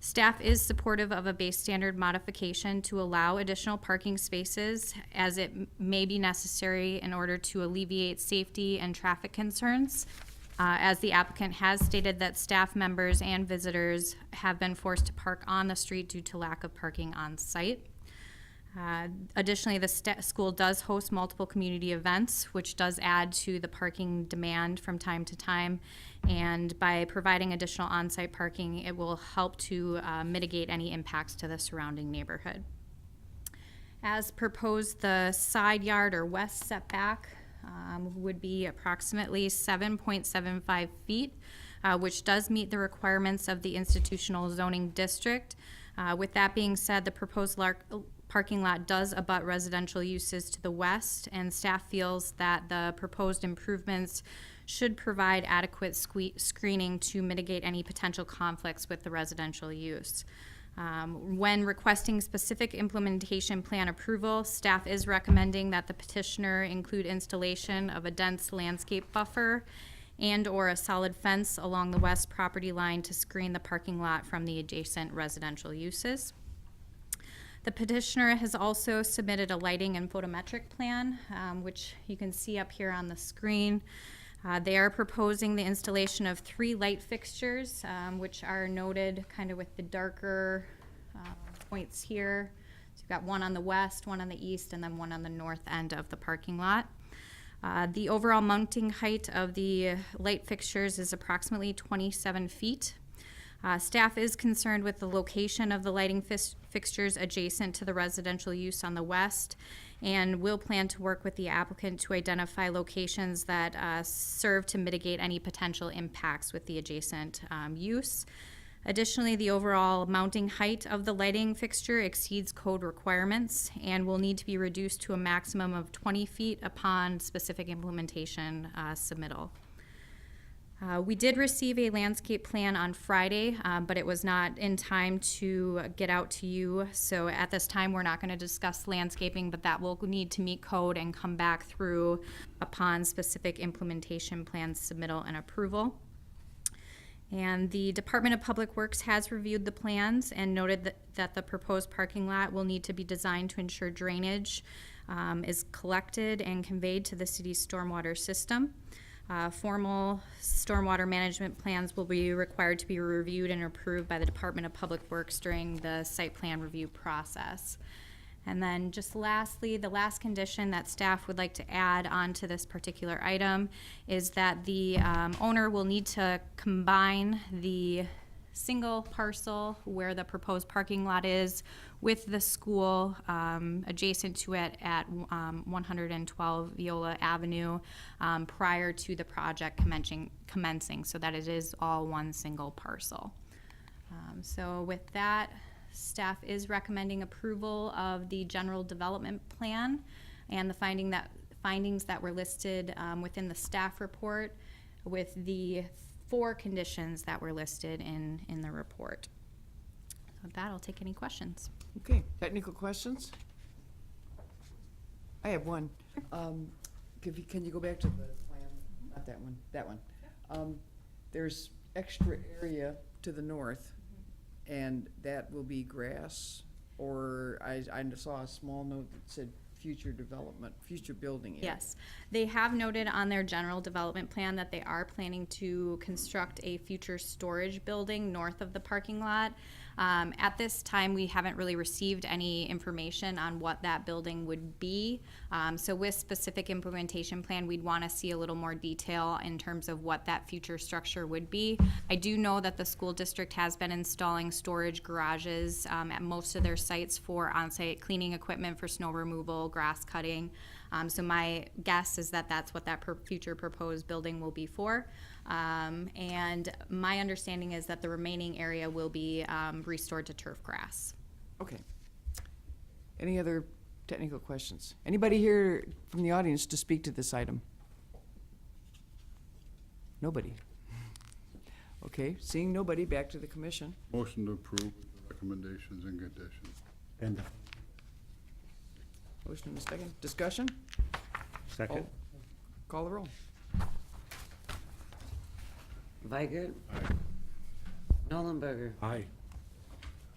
Speaker 11: Staff is supportive of a base standard modification to allow additional parking spaces as it may be necessary in order to alleviate safety and traffic concerns. As the applicant has stated that staff members and visitors have been forced to park on the street due to lack of parking on site. Additionally, the school does host multiple community events, which does add to the parking demand from time to time. And by providing additional on-site parking, it will help to mitigate any impacts to the surrounding neighborhood. As proposed, the side yard or west setback would be approximately 7.75 feet, which does meet the requirements of the institutional zoning district. With that being said, the proposed parking lot does abut residential uses to the west, and staff feels that the proposed improvements should provide adequate screening to mitigate any potential conflicts with the residential use. When requesting specific implementation plan approval, staff is recommending that the petitioner include installation of a dense landscape buffer and/or a solid fence along the west property line to screen the parking lot from the adjacent residential uses. The petitioner has also submitted a lighting and photometric plan, which you can see up here on the screen. They are proposing the installation of 3 light fixtures, which are noted kind of with the darker points here. So you've got one on the west, one on the east, and then one on the north end of the parking lot. The overall mounting height of the light fixtures is approximately 27 feet. Staff is concerned with the location of the lighting fixtures adjacent to the residential use on the west, and will plan to work with the applicant to identify locations that serve to mitigate any potential impacts with the adjacent use. Additionally, the overall mounting height of the lighting fixture exceeds code requirements and will need to be reduced to a maximum of 20 feet upon specific implementation submittal. We did receive a landscape plan on Friday, but it was not in time to get out to you. So at this time, we're not going to discuss landscaping, but that will need to meet code and come back through upon specific implementation plan submittal and approval. And the Department of Public Works has reviewed the plans and noted that the proposed parking lot will need to be designed to ensure drainage is collected and conveyed to the city's stormwater system. Formal stormwater management plans will be required to be reviewed and approved by the Department of Public Works during the site plan review process. And then just lastly, the last condition that staff would like to add onto this particular item is that the owner will need to combine the single parcel where the proposed parking lot is with the school adjacent to it at 112 Viola Avenue prior to the project commencing so that it is all one single parcel. So with that, staff is recommending approval of the general development plan and the findings that were listed within the staff report with the 4 conditions that were listed in the report. So with that, I'll take any questions.
Speaker 4: Okay, technical questions? I have one. Can you go back to the plan? Not that one, that one. There's extra area to the north, and that will be grass, or I saw a small note that said future development, future building area.
Speaker 11: Yes, they have noted on their general development plan that they are planning to construct a future storage building north of the parking lot. At this time, we haven't really received any information on what that building would be. So with specific implementation plan, we'd want to see a little more detail in terms of what that future structure would be. I do know that the school district has been installing storage garages at most of their sites for on-site cleaning equipment for snow removal, grass cutting. So my guess is that that's what that future proposed building will be for. And my understanding is that the remaining area will be restored to turf grass.
Speaker 4: Okay. Any other technical questions? Anybody here from the audience to speak to this item? Nobody. Okay, seeing nobody, back to the commission.
Speaker 7: Motion to approve the recommendations and conditions.
Speaker 9: And
Speaker 4: Motion and a second. Discussion?
Speaker 9: second?
Speaker 4: Call the roll.
Speaker 2: Weigert. Nolenberger.
Speaker 9: Aye.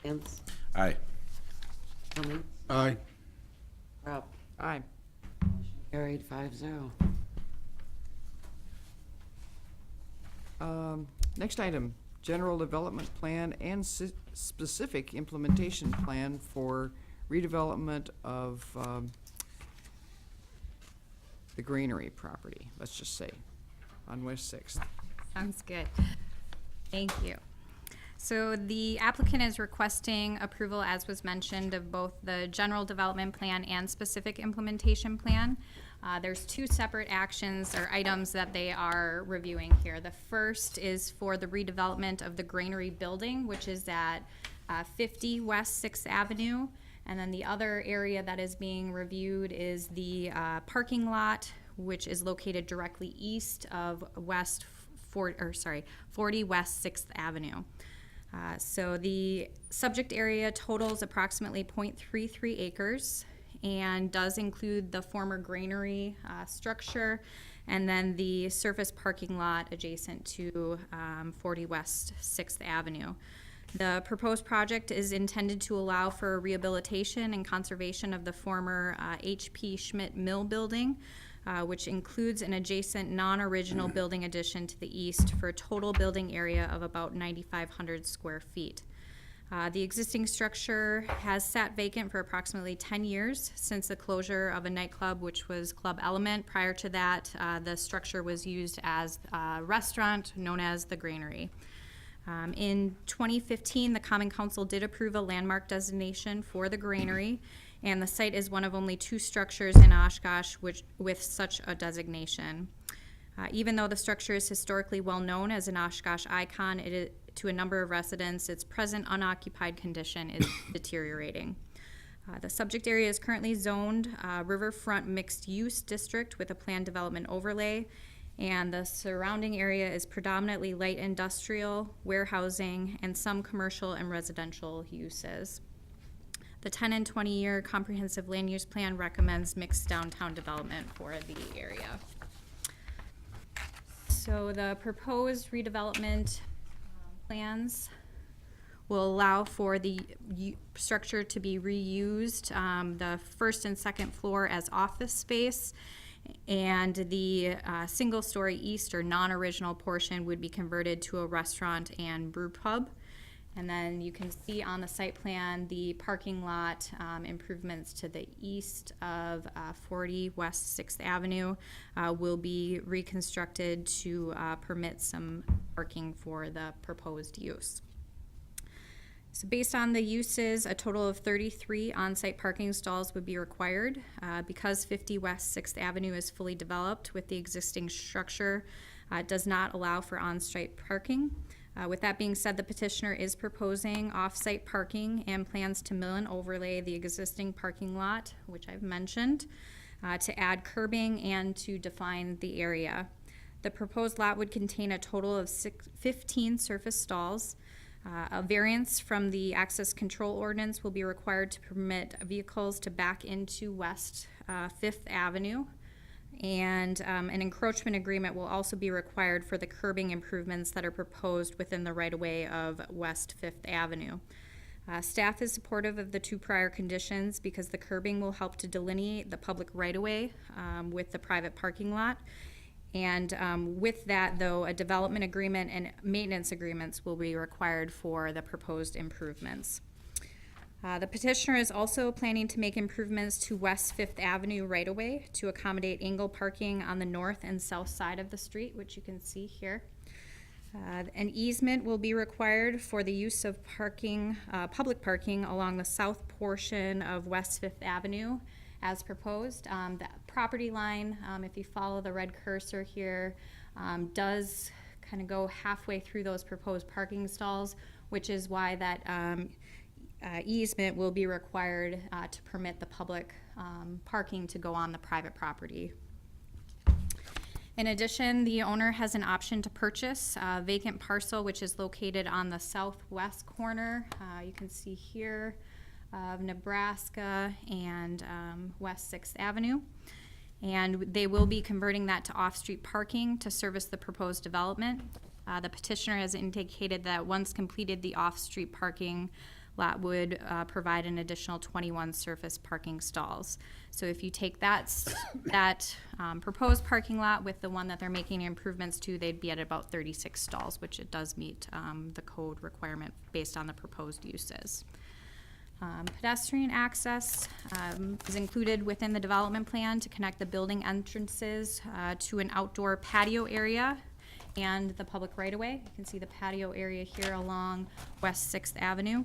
Speaker 2: Lance,
Speaker 3: Aye.
Speaker 2: Cummings,
Speaker 6: Aye.
Speaker 2: Crop.
Speaker 4: Aye.
Speaker 2: Carried 5-0.
Speaker 4: Next item, general development plan and specific implementation plan for redevelopment of the granary property, let's just say, on West Sixth.
Speaker 11: Sounds good. Thank you. So the applicant is requesting approval, as was mentioned, of both the general development plan and specific implementation plan. There's two separate actions or items that they are reviewing here. The first is for the redevelopment of the granary building, which is at 50 West 6th Avenue. And then the other area that is being reviewed is the parking lot, which is located directly east of 40 West 6th Avenue. So the subject area totals approximately 0.33 acres and does include the former granary structure and then the surface parking lot adjacent to 40 West 6th Avenue. The proposed project is intended to allow for rehabilitation and conservation of the former H.P. Schmidt Mill building, which includes an adjacent non-original building addition to the east for a total building area of about 9,500 square feet. The existing structure has sat vacant for approximately 10 years since the closure of a nightclub, which was Club Element. Prior to that, the structure was used as a restaurant known as the Granary. In 2015, the Common Council did approve a landmark designation for the Granary, and the site is one of only 2 structures in Oshkosh with such a designation. Even though the structure is historically well known as an Oshkosh icon, to a number of residents, its present unoccupied condition is deteriorating. The subject area is currently zoned Riverfront Mixed Use District with a planned development overlay, and the surrounding area is predominantly light industrial, warehousing, and some commercial and residential uses. The 10 and 20-year comprehensive land use plan recommends mixed downtown development for the area. So the proposed redevelopment plans will allow for the structure to be reused, the first and second floor as office space, and the single-story east or non-original portion would be converted to a restaurant and brew pub. And then you can see on the site plan the parking lot improvements to the east of 40 West 6th Avenue will be reconstructed to permit some parking for the proposed use. So based on the uses, a total of 33 on-site parking stalls would be required. Because 50 West 6th Avenue is fully developed with the existing structure, it does not allow for on-site parking. With that being said, the petitioner is proposing off-site parking and plans to mill and overlay the existing parking lot, which I've mentioned, to add curbing and to define the area. The proposed lot would contain a total of 15 surface stalls. A variance from the access control ordinance will be required to permit vehicles to back into West 5th Avenue. And an encroachment agreement will also be required for the curbing improvements that are proposed within the right-of-way of West 5th Avenue. Staff is supportive of the 2 prior conditions because the curbing will help to delineate the public right-of-way with the private parking lot. And with that, though, a development agreement and maintenance agreements will be required for the proposed improvements. The petitioner is also planning to make improvements to West 5th Avenue right-of-way to accommodate angle parking on the north and south side of the street, which you can see here. An easement will be required for the use of parking, public parking along the south portion of West 5th Avenue as proposed. The property line, if you follow the red cursor here, does kind of go halfway through those proposed parking stalls, which is why that easement will be required to permit the public parking to go on the private property. In addition, the owner has an option to purchase a vacant parcel which is located on the southwest corner. You can see here of Nebraska and West 6th Avenue. And they will be converting that to off-street parking to service the proposed development. The petitioner has indicated that once completed, the off-street parking lot would provide an additional 21 surface parking stalls. So if you take that proposed parking lot with the one that they're making improvements to, they'd be at about 36 stalls, which it does meet the code requirement based on the proposed uses. Pedestrian access is included within the development plan to connect the building entrances to an outdoor patio area and the public right-of-way. You can see the patio area here along West 6th Avenue.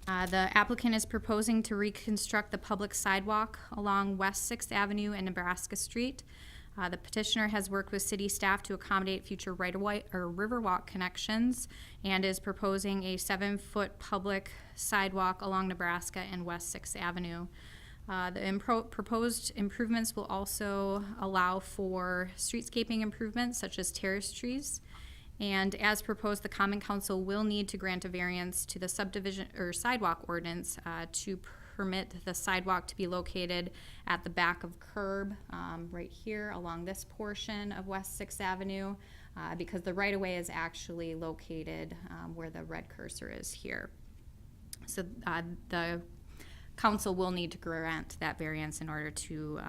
Speaker 11: The applicant is proposing to reconstruct the public sidewalk along West 6th Avenue and Nebraska Street. The petitioner has worked with city staff to accommodate future right-of-way or Riverwalk connections and is proposing a 7-foot public sidewalk along Nebraska and West 6th Avenue. The proposed improvements will also allow for streetscaping improvements such as terrace trees. And as proposed, the Common Council will need to grant a variance to the subdivision or sidewalk ordinance to permit the sidewalk to be located at the back of curb right here along this portion of West 6th Avenue because the right-of-way is actually located where the red cursor is here. So the council will need to grant that variance in order to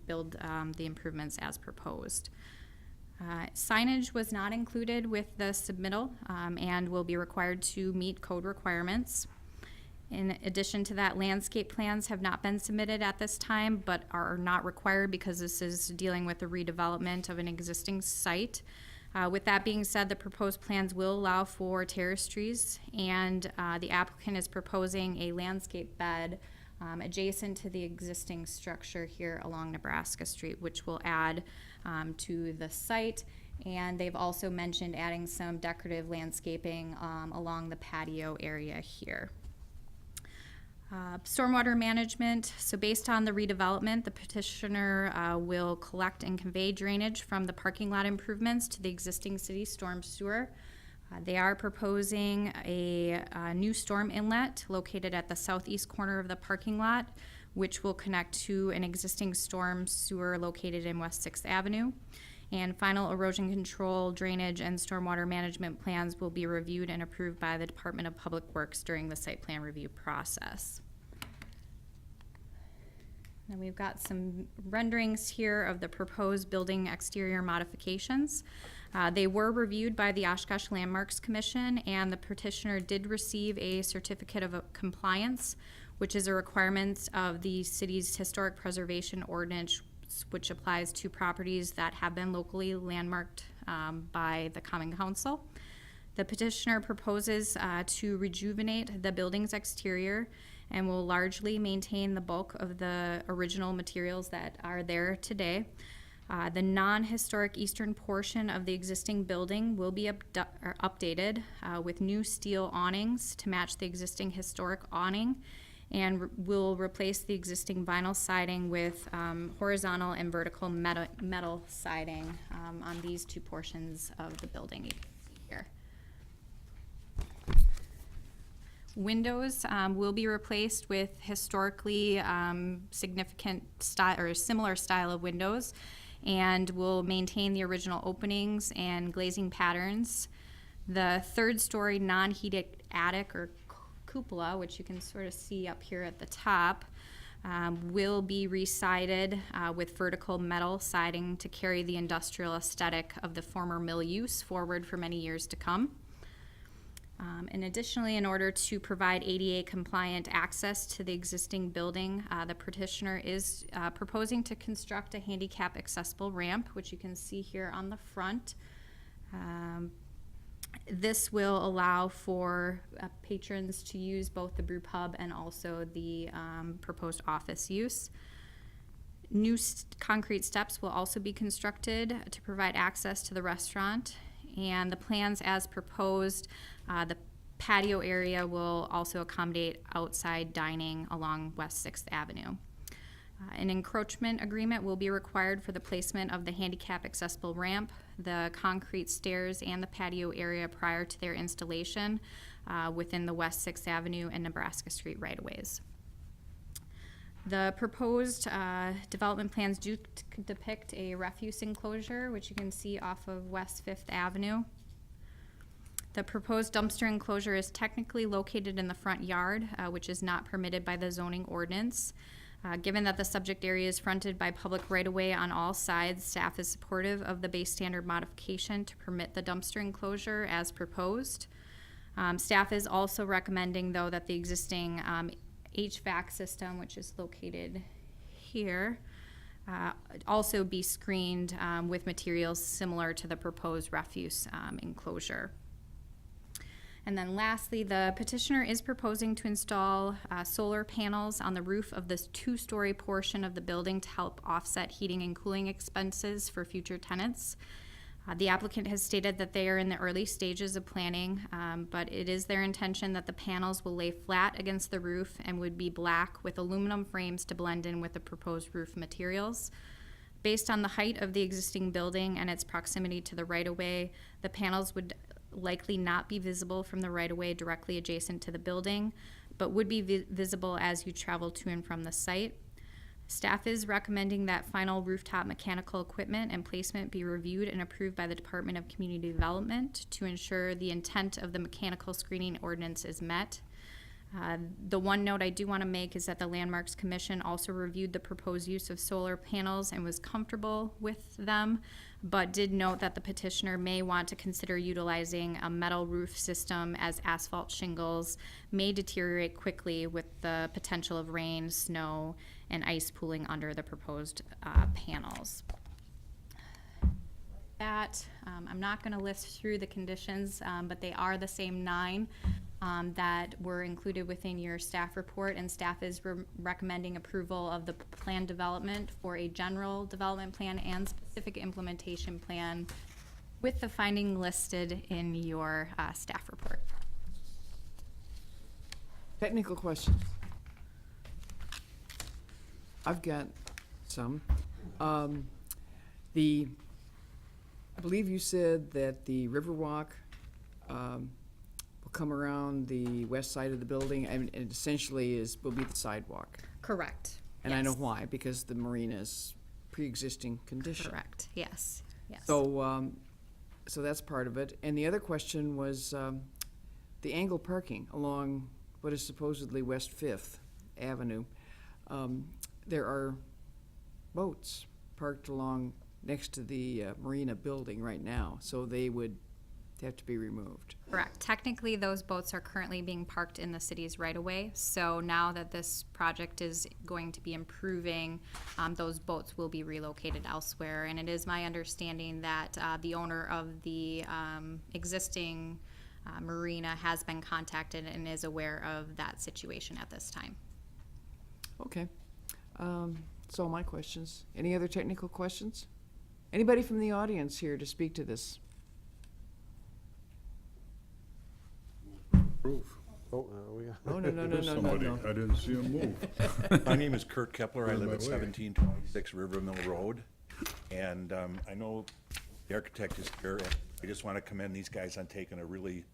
Speaker 11: build the improvements as proposed. Signage was not included with the submittal and will be required to meet code requirements. In addition to that, landscape plans have not been submitted at this time, but are not required because this is dealing with the redevelopment of an existing site. With that being said, the proposed plans will allow for terrace trees, and the applicant is proposing a landscape bed adjacent to the existing structure here along Nebraska Street, which will add to the site. And they've also mentioned adding some decorative landscaping along the patio area here. Stormwater management. So based on the redevelopment, the petitioner will collect and convey drainage from the parking lot improvements to the existing city storm sewer. They are proposing a new storm inlet located at the southeast corner of the parking lot, which will connect to an existing storm sewer located in West 6th Avenue. And final erosion control, drainage, and stormwater management plans will be reviewed and approved by the Department of Public Works during the site plan review process. And we've got some renderings here of the proposed building exterior modifications. They were reviewed by the Oshkosh Landmarks Commission, and the petitioner did receive a certificate of compliance, which is a requirement of the city's historic preservation ordinance, which applies to properties that have been locally landmarked by the Common Council. The petitioner proposes to rejuvenate the building's exterior and will largely maintain the bulk of the original materials that are there today. The non-historic eastern portion of the existing building will be updated with new steel awnings to match the existing historic awning, and will replace the existing vinyl siding with horizontal and vertical metal siding on these two portions of the building you can see here. Windows will be replaced with historically significant style or similar style of windows, and will maintain the original openings and glazing patterns. The third-story non-heated attic or cupola, which you can sort of see up here at the top, will be resided with vertical metal siding to carry the industrial aesthetic of the former mill use forward for many years to come. And additionally, in order to provide ADA compliant access to the existing building, the petitioner is proposing to construct a handicap accessible ramp, which you can see here on the front. This will allow for patrons to use both the brew pub and also the proposed office use. New concrete steps will also be constructed to provide access to the restaurant, and the plans as proposed, the patio area will also accommodate outside dining along West 6th Avenue. An encroachment agreement will be required for the placement of the handicap accessible ramp, the concrete stairs, and the patio area prior to their installation within the West 6th Avenue and Nebraska Street right-of-ways. The proposed development plans do depict a refuse enclosure, which you can see off of West 5th Avenue. The proposed dumpster enclosure is technically located in the front yard, which is not permitted by the zoning ordinance. Given that the subject area is fronted by public right-of-way on all sides, staff is supportive of the base standard modification to permit the dumpster enclosure as proposed. Staff is also recommending, though, that the existing HVAC system, which is located here, also be screened with materials similar to the proposed refuse enclosure. And then lastly, the petitioner is proposing to install solar panels on the roof of this two-story portion of the building to help offset heating and cooling expenses for future tenants. The applicant has stated that they are in the early stages of planning, but it is their intention that the panels will lay flat against the roof and would be black with aluminum frames to blend in with the proposed roof materials. Based on the height of the existing building and its proximity to the right-of-way, the panels would likely not be visible from the right-of-way directly adjacent to the building, but would be visible as you travel to and from the site. Staff is recommending that final rooftop mechanical equipment and placement be reviewed and approved by the Department of Community Development to ensure the intent of the mechanical screening ordinance is met. The one note I do want to make is that the Landmarks Commission also reviewed the proposed use of solar panels and was comfortable with them, but did note that the petitioner may want to consider utilizing a metal roof system as asphalt shingles may deteriorate quickly with the potential of rain, snow, and ice pooling under the proposed panels. I'm not going to list through the conditions, but they are the same 9 that were included within your staff report, and staff is recommending approval of the plan development for a general development plan and specific implementation plan with the finding listed in your staff report.
Speaker 4: Technical questions? I've got some. I believe you said that the Riverwalk will come around the west side of the building, and it essentially will be the sidewalk.
Speaker 11: Correct.
Speaker 4: And I know
Speaker 11: Yes.
Speaker 4: why, because the marina is pre-existing condition.
Speaker 11: Correct, yes, yes.
Speaker 4: So, so that's part of it. And the other question was the angle parking along what is supposedly West Fifth Avenue. There are boats parked along next to the marina building right now, so they would have to be removed.
Speaker 11: Correct. Technically, those boats are currently being parked in the city's right-of-way. So now that this project is going to be improving, those boats will be relocated elsewhere. And it is my understanding that the owner of the existing marina has been contacted and is aware of that situation at this time.
Speaker 4: Okay. That's all my questions. Any other technical questions? Anybody from the audience here to speak to this?
Speaker 7: Proof.
Speaker 1: Oh, we got.
Speaker 4: Oh, no.
Speaker 7: Somebody, I didn't see him move.
Speaker 12: My name is Kurt Kepler. I
Speaker 7: On
Speaker 12: live
Speaker 7: my
Speaker 12: at
Speaker 7: way.
Speaker 12: 1726 River Mill Road. And I know the architect is here. And I just want to commend these guys on taking a really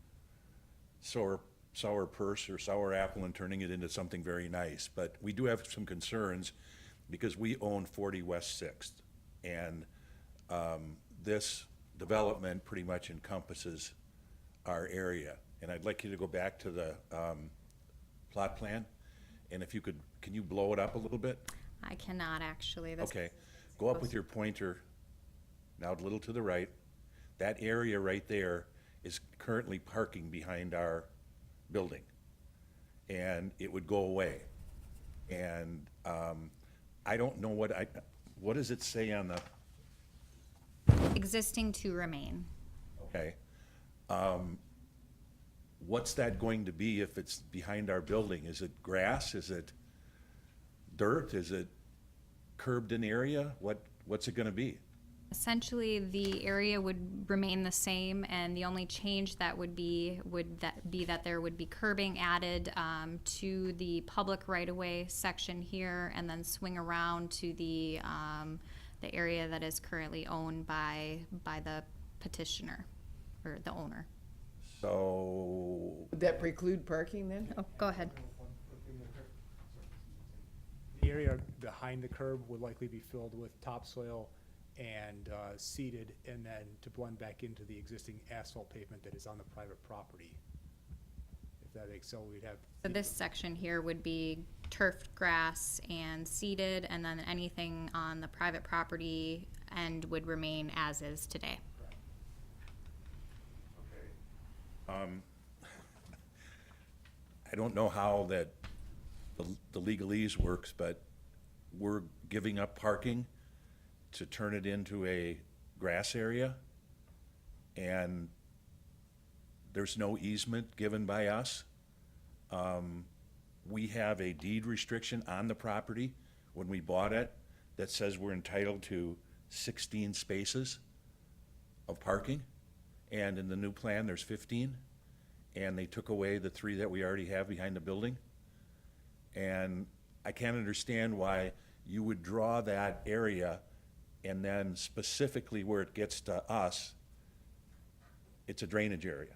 Speaker 12: sour purse or sour apple and turning it into something very nice. But we do have some concerns because we own 40 West 6th. And this development pretty much encompasses our area. And I'd like you to go back to the plot plan. And if you could, can you blow it up a little bit?
Speaker 11: I cannot actually. This-
Speaker 12: Okay, go up with your pointer, now a little to the right. That area right there is currently parking behind our building. And it would go away. And I don't know what does it say on the,
Speaker 11: Existing to remain.
Speaker 12: okay? What's that going to be if it's behind our building? Is it grass? Is it dirt? Is it curbed-in area? What's it gonna be?
Speaker 11: Essentially, the area would remain the same, and the only change that would be that there would be curbing added to the public right-of-way section here, and then swing around to the area that is currently owned by the petitioner or the owner.
Speaker 12: So,
Speaker 4: Would that preclude parking then?
Speaker 11: Oh, go ahead.
Speaker 13: The area behind the curb would likely be filled with topsoil and seeded, and then to blend back into the existing asphalt pavement that is on the private property. If that makes, so we'd have.
Speaker 11: So this section here would be turfed grass and seeded, and then anything on the private property end would remain as is today.
Speaker 12: I don't know how that the legalese works, but we're giving up parking to turn it into a grass area, and there's no easement given by us. We have a deed restriction on the property when we bought it that says we're entitled to 16 spaces of parking, and in the new plan, there's 15, and they took away the 3 that we already have behind the building. And I can't understand why you would draw that area, and then specifically where it gets to us, it's a drainage area,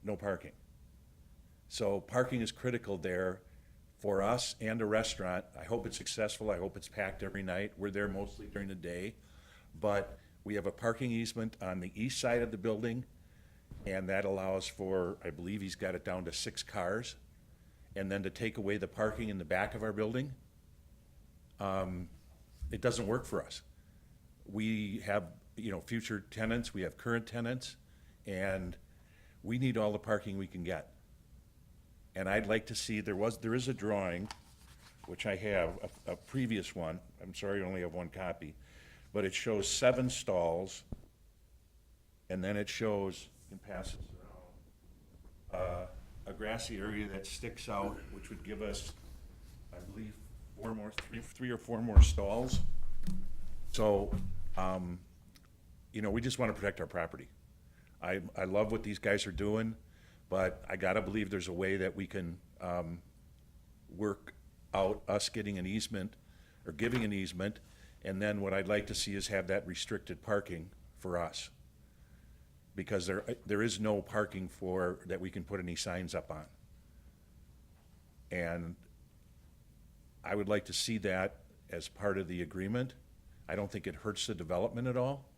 Speaker 12: no parking. So parking is critical there for us and a restaurant. I hope it's successful. I hope it's packed every night. We're there mostly during the day. But we have a parking easement on the east side of the building, and that allows for, I believe he's got it down to 6 cars. And then to take away the parking in the back of our building, it doesn't work for us. We have, future tenants, we have current tenants, and we need all the parking we can get. And I'd like to see, there is a drawing, which I have, a previous one, I'm sorry I only have 1 copy, but it shows 7 stalls, and then it shows, you can pass this around, a grassy area that sticks out, which would give us, I believe, 3 or 4 more stalls. So, we just want to protect our property. I love what these guys are doing, but I gotta believe there's a way that we can work out us getting an easement, or giving an easement, and then what I'd like to see is have that restricted parking for us. Because there is no parking that we can put any signs up on. And I would like to see that as part of the agreement. I don't think it hurts the development at all.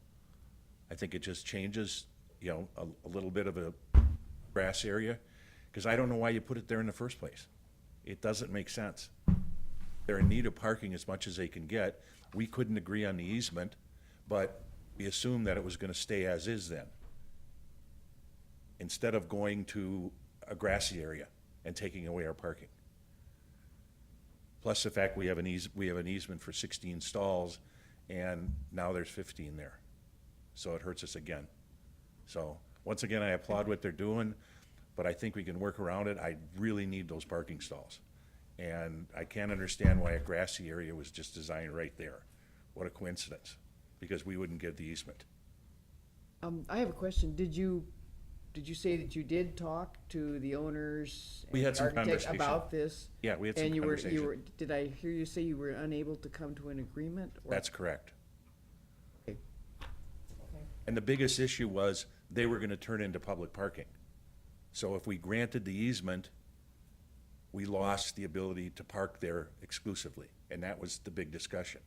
Speaker 12: I think it just changes, a little bit of a grass area, because I don't know why you put it there in the first place. It doesn't make sense. They're in need of parking as much as they can get. We couldn't agree on the easement, but we assumed that it was gonna stay as is then, instead of going to a grassy area and taking away our parking. Plus the fact we have an easement for 16 stalls, and now there's 15 there. So it hurts us again. So, once again, I applaud what they're doing, but I think we can work around it. I really need those parking stalls. And I can't understand why a grassy area was just designed right there. What a coincidence, because we wouldn't give the easement.
Speaker 4: I have a question. Did you say that you did talk to the owners
Speaker 12: We
Speaker 4: and
Speaker 12: had
Speaker 4: the
Speaker 12: some
Speaker 4: architect
Speaker 12: conversation.
Speaker 4: about this?
Speaker 12: Yeah, we had some
Speaker 4: And
Speaker 12: conversation.
Speaker 4: did I hear you say you were unable to come to an agreement? or-
Speaker 12: That's correct.
Speaker 4: Okay.
Speaker 12: And the biggest issue was they were gonna turn into public parking. So if we granted the easement, we lost the ability to park there exclusively, and that was the big discussion.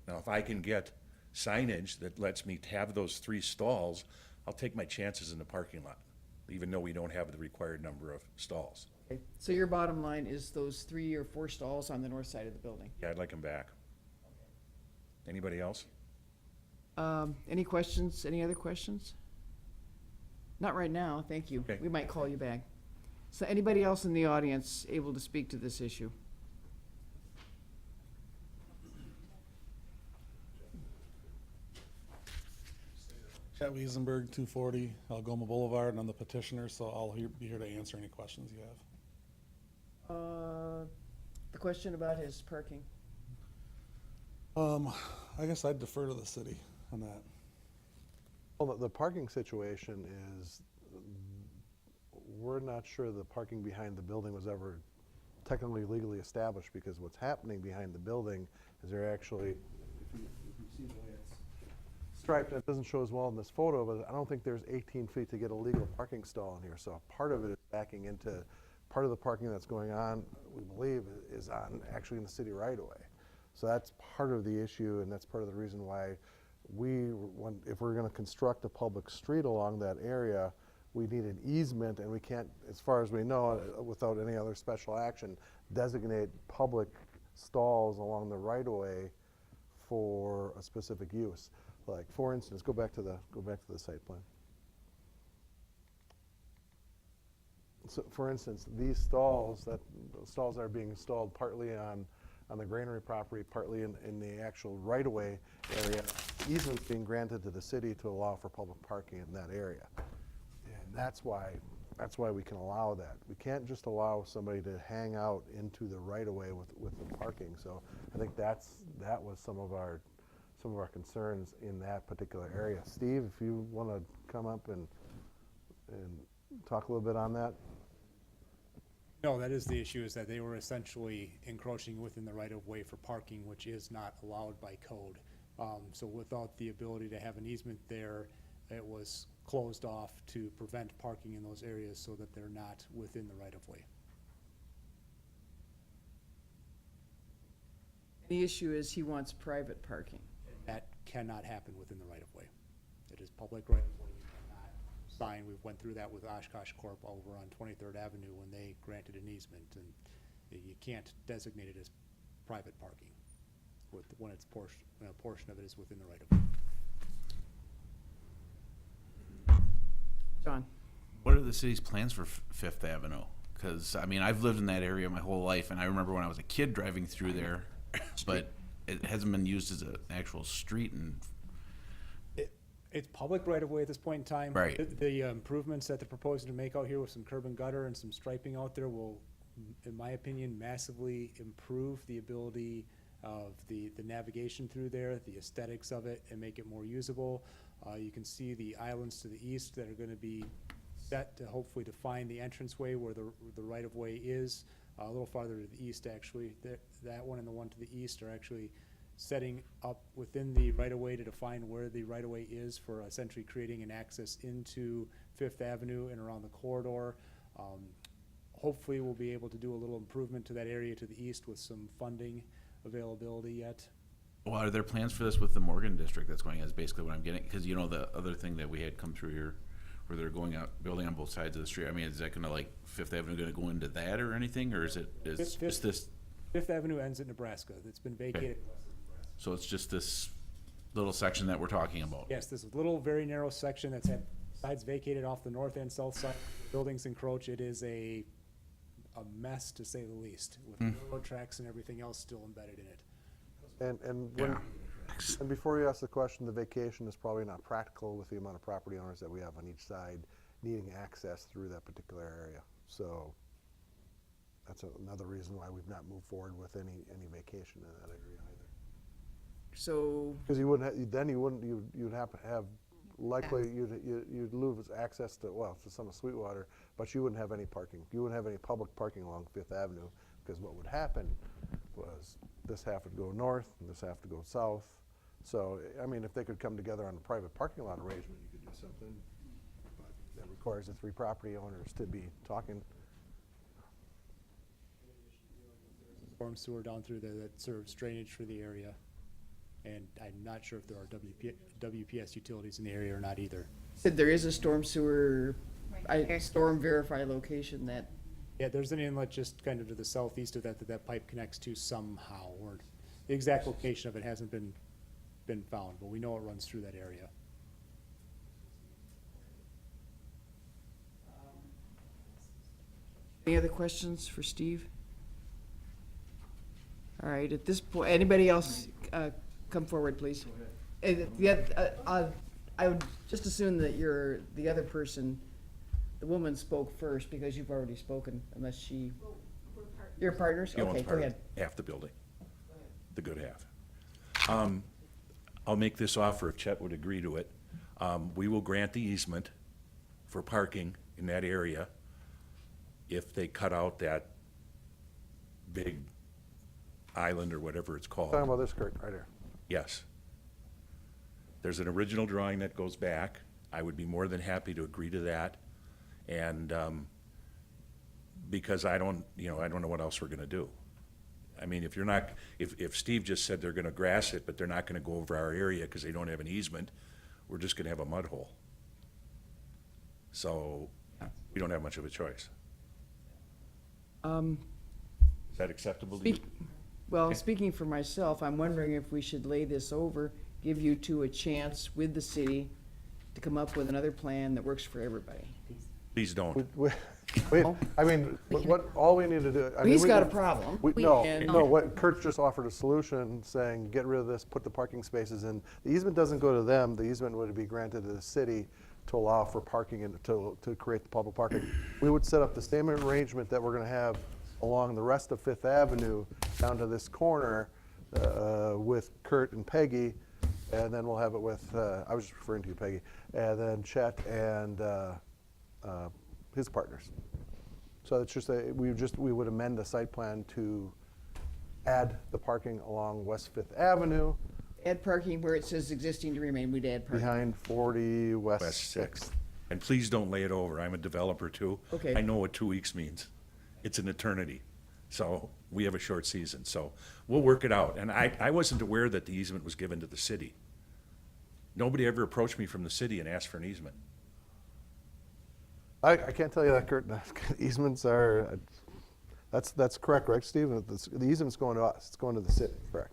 Speaker 12: Now, if I can get signage that lets me have those 3 stalls, I'll take my chances in the parking lot, even though we don't have the required number of stalls.
Speaker 4: Okay. So your bottom line is those 3 or 4 stalls on the north side of the building?
Speaker 12: Yeah, I'd like them back. Anybody else?
Speaker 4: Any questions? Any other questions? Not right now, thank you.
Speaker 12: Okay.
Speaker 4: We might call you back. So anybody else in the audience able to speak to this issue?
Speaker 14: Chet Wiesenberg, 240 Algoma Boulevard, and I'm the petitioner, so I'll be here to answer any questions you have.
Speaker 4: The question about his parking.
Speaker 14: I guess I'd defer to the city on that.
Speaker 1: Well, the parking situation is, we're not sure the parking behind the building was ever technically legally established, because what's happening behind the building is they're actually, if you see the way it's striped, and it doesn't show as well in this photo, but I don't think there's 18 feet to get a legal parking stall in here. So part of it is backing into, part of the parking that's going on, we believe, is on, actually in the city right away. So that's part of the issue, and that's part of the reason why if we're gonna construct a public street along that area, we need an easement, and we can't, as far as we know, without any other special action, designate public stalls along the right-of-way for a specific use. Like, for instance, go back to the site plan. So, for instance, these stalls are being installed partly on the granary property, partly in the actual right-of-way area. Easements being granted to the city to allow for public parking in that area. And that's why we can allow that. We can't just allow somebody to hang out into the right-of-way with the parking. So I think that was some of our concerns in that particular area. Steve, if you want to come up and talk a little bit on that.
Speaker 13: No, that is the issue, is that they were essentially encroaching within the right-of-way for parking, which is not allowed by code. So without the ability to have an easement there, it was closed off to prevent parking in those areas so that they're not within the right-of-way.
Speaker 4: The issue is he wants private parking.
Speaker 13: That cannot happen within the right-of-way. It is public right-of-way. You cannot sign. We went through that with Oshkosh Corp. Over on 23rd Avenue when they granted an easement, and you can't designate it as private parking when a portion of it is within the right-of-way.
Speaker 4: John?
Speaker 3: What are the city's plans for Fifth Avenue? Because, I mean, I've lived in that area my whole life, and I remember when I was a kid driving through there, but it hasn't been used as an actual street. And
Speaker 13: It's public right-of-way at this point in time.
Speaker 3: Right.
Speaker 13: The improvements that they're proposing to make out here with some curb and gutter and some striping out there will, in my opinion, massively improve the ability of the navigation through there, the aesthetics of it, and make it more usable. You can see the islands to the east that are gonna be set to hopefully define the entranceway where the right-of-way is. A little farther to the east, actually. That one and the one to the east are actually setting up within the right-of-way to define where the right-of-way is for essentially creating an access into Fifth Avenue and around the corridor. Hopefully, we'll be able to do a little improvement to that area to the east with some funding availability yet.
Speaker 3: well, are there plans for this with the Morgan district that's going, is basically what I'm getting? Because, you know, the other thing that we had come through here, where they're going out, building on both sides of the street, I mean, is that gonna, like, Fifth Avenue gonna go into that or anything, or is this,
Speaker 13: Fifth Avenue ends at Nebraska. It's been vacated.
Speaker 3: so it's just this little section that we're talking about?
Speaker 13: Yes, this little, very narrow section that's had sides vacated off the north and south side. Buildings encroach. It is a mess, to say the least, with railroad tracks and everything else still embedded in it.
Speaker 1: And before you ask the question, the vacation is probably not practical with the amount of property owners that we have on each side needing access through that particular area. So that's another reason why we've not moved forward with any vacation in that area either.
Speaker 4: So,
Speaker 1: Because you would have to have, likely, you'd lose access to some of Sweetwater, but you wouldn't have any parking. You wouldn't have any public parking along Fifth Avenue, because what would happen was this half would go north and this half to go south. So, I mean, if they could come together on a private parking lot arrangement, you could do something, but that requires the three property owners to be talking.
Speaker 13: Storm sewer down through there that serves drainage for the area. And I'm not sure if there are WPS utilities in the area or not either.
Speaker 4: said there is a storm sewer, storm verify location that,
Speaker 13: Yeah, there's an inlet just kind of to the southeast of that pipe connects to somehow, or the exact location of it hasn't been found, but we know it runs through that area.
Speaker 4: any other questions for Steve? All right, at this point, anybody else, come forward, please. I would just assume that the other person, the woman spoke first, because you've already spoken, unless she. You're partners?
Speaker 12: He owns
Speaker 4: Okay, go
Speaker 12: part of
Speaker 4: ahead.
Speaker 12: half the building, the good half. I'll make this offer if Chet would agree to it. We will grant the easement for parking in that area if they cut out that big island or whatever it's called.
Speaker 1: Talking about this, Kurt, right here.
Speaker 12: Yes. There's an original drawing that goes back. I would be more than happy to agree to that. And because I don't know what else we're gonna do. I mean, if you're not, if Steve just said they're gonna grass it, but they're not gonna go over our area because they don't have an easement, we're just gonna have a mud hole. So, we don't have much of a choice. Is that acceptable to you?
Speaker 4: Well, speaking for myself, I'm wondering if we should lay this over, give you two a chance with the city to come up with another plan that works for everybody.
Speaker 12: Please don't.
Speaker 1: Wait, I mean, all we need to do. I mean,
Speaker 4: He's
Speaker 1: we
Speaker 4: got a
Speaker 1: can-
Speaker 4: problem.
Speaker 1: No,
Speaker 4: And-
Speaker 1: no, what Kurt just offered a solution, saying, get rid of this, put the parking spaces in. The easement doesn't go to them, the easement would be granted to the city to allow for parking and to create the public parking. We would set up the same arrangement that we're gonna have along the rest of Fifth Avenue down to this corner with Kurt and Peggy, and then we'll have it with, I was just referring to you, Peggy, and then Chet and his partners. So it's just, we would amend the site plan to add the parking along West Fifth Avenue
Speaker 4: Add parking where it says existing to remain, we'd add parking.
Speaker 1: behind 40 West
Speaker 12: West
Speaker 1: 6th.
Speaker 12: And please don't lay it over. I'm a developer too.
Speaker 4: Okay.
Speaker 12: I know what 2 weeks means. It's an eternity. So we have a short season, so we'll work it out. And I wasn't aware that the easement was given to the city. Nobody ever approached me from the city and asked for an easement.
Speaker 1: I can't tell you that, Kurt. Easements are, that's correct, right, Steve? The easement's going to us, it's going to the city, correct?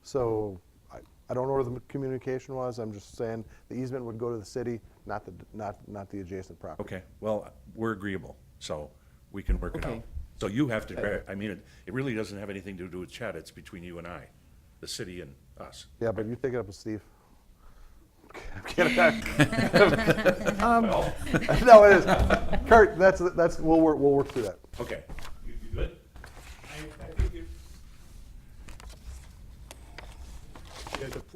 Speaker 1: So I don't know where the communication was, I'm just saying the easement would go to the city, not the adjacent property.
Speaker 12: Okay, well, we're agreeable, so we can work it
Speaker 4: Okay.
Speaker 12: out. So you have to, I mean, it really doesn't have anything to do with Chet, it's between you and I, the city and us.
Speaker 1: Yeah, but you take it up with Steve. I'm kidding. No, it is. Kurt, we'll work through that.
Speaker 12: Okay. You good?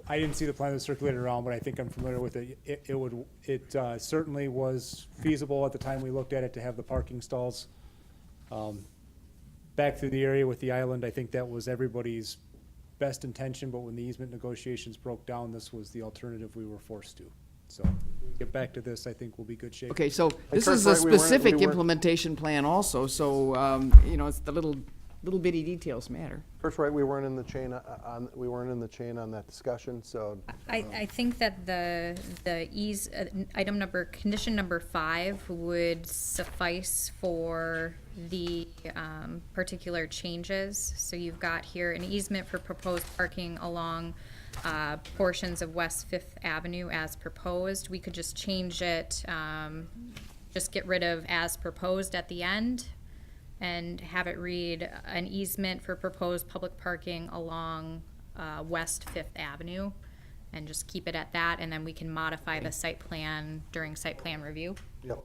Speaker 13: I didn't see the plan that circulated around, but I think I'm familiar with it. It certainly was feasible at the time we looked at it to have the parking stalls back through the area with the island. I think that was everybody's best intention, but when the easement negotiations broke down, this was the alternative we were forced to. So, if we get back to this, I think we'll be good shape.
Speaker 4: Okay, so this
Speaker 1: Kurt,
Speaker 4: is a
Speaker 1: right, we weren't-
Speaker 4: specific
Speaker 1: we weren't-
Speaker 4: implementation plan also, so, it's the little bitty details matter.
Speaker 1: Kurt's right, we weren't in the chain on that discussion, so.
Speaker 11: I think that condition number 5 would suffice for the particular changes. So you've got here an easement for proposed parking along portions of West Fifth Avenue as proposed. We could just change it, just get rid of as proposed at the end and have it read an easement for proposed public parking along West Fifth Avenue, and just keep it at that, and then we can modify the site plan during site plan review.
Speaker 1: Yep.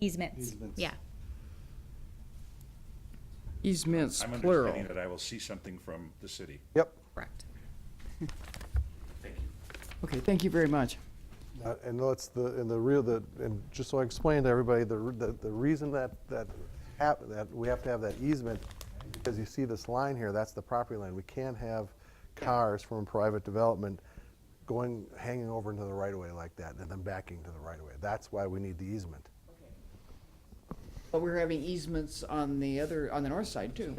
Speaker 11: Easements, yeah.
Speaker 4: Easements,
Speaker 12: I'm
Speaker 4: plural.
Speaker 12: understanding that I will see something from the city.
Speaker 1: Yep.
Speaker 11: Correct.
Speaker 12: Thank you.
Speaker 4: Okay, thank you very much.
Speaker 1: And just so I explain to everybody, the reason that we have to have that easement, because you see this line here, that's the property line. We can't have cars from private development hanging over into the right of way like that and then backing to the right of way. That's why we need the easement.
Speaker 4: But we're having easements on the north side too.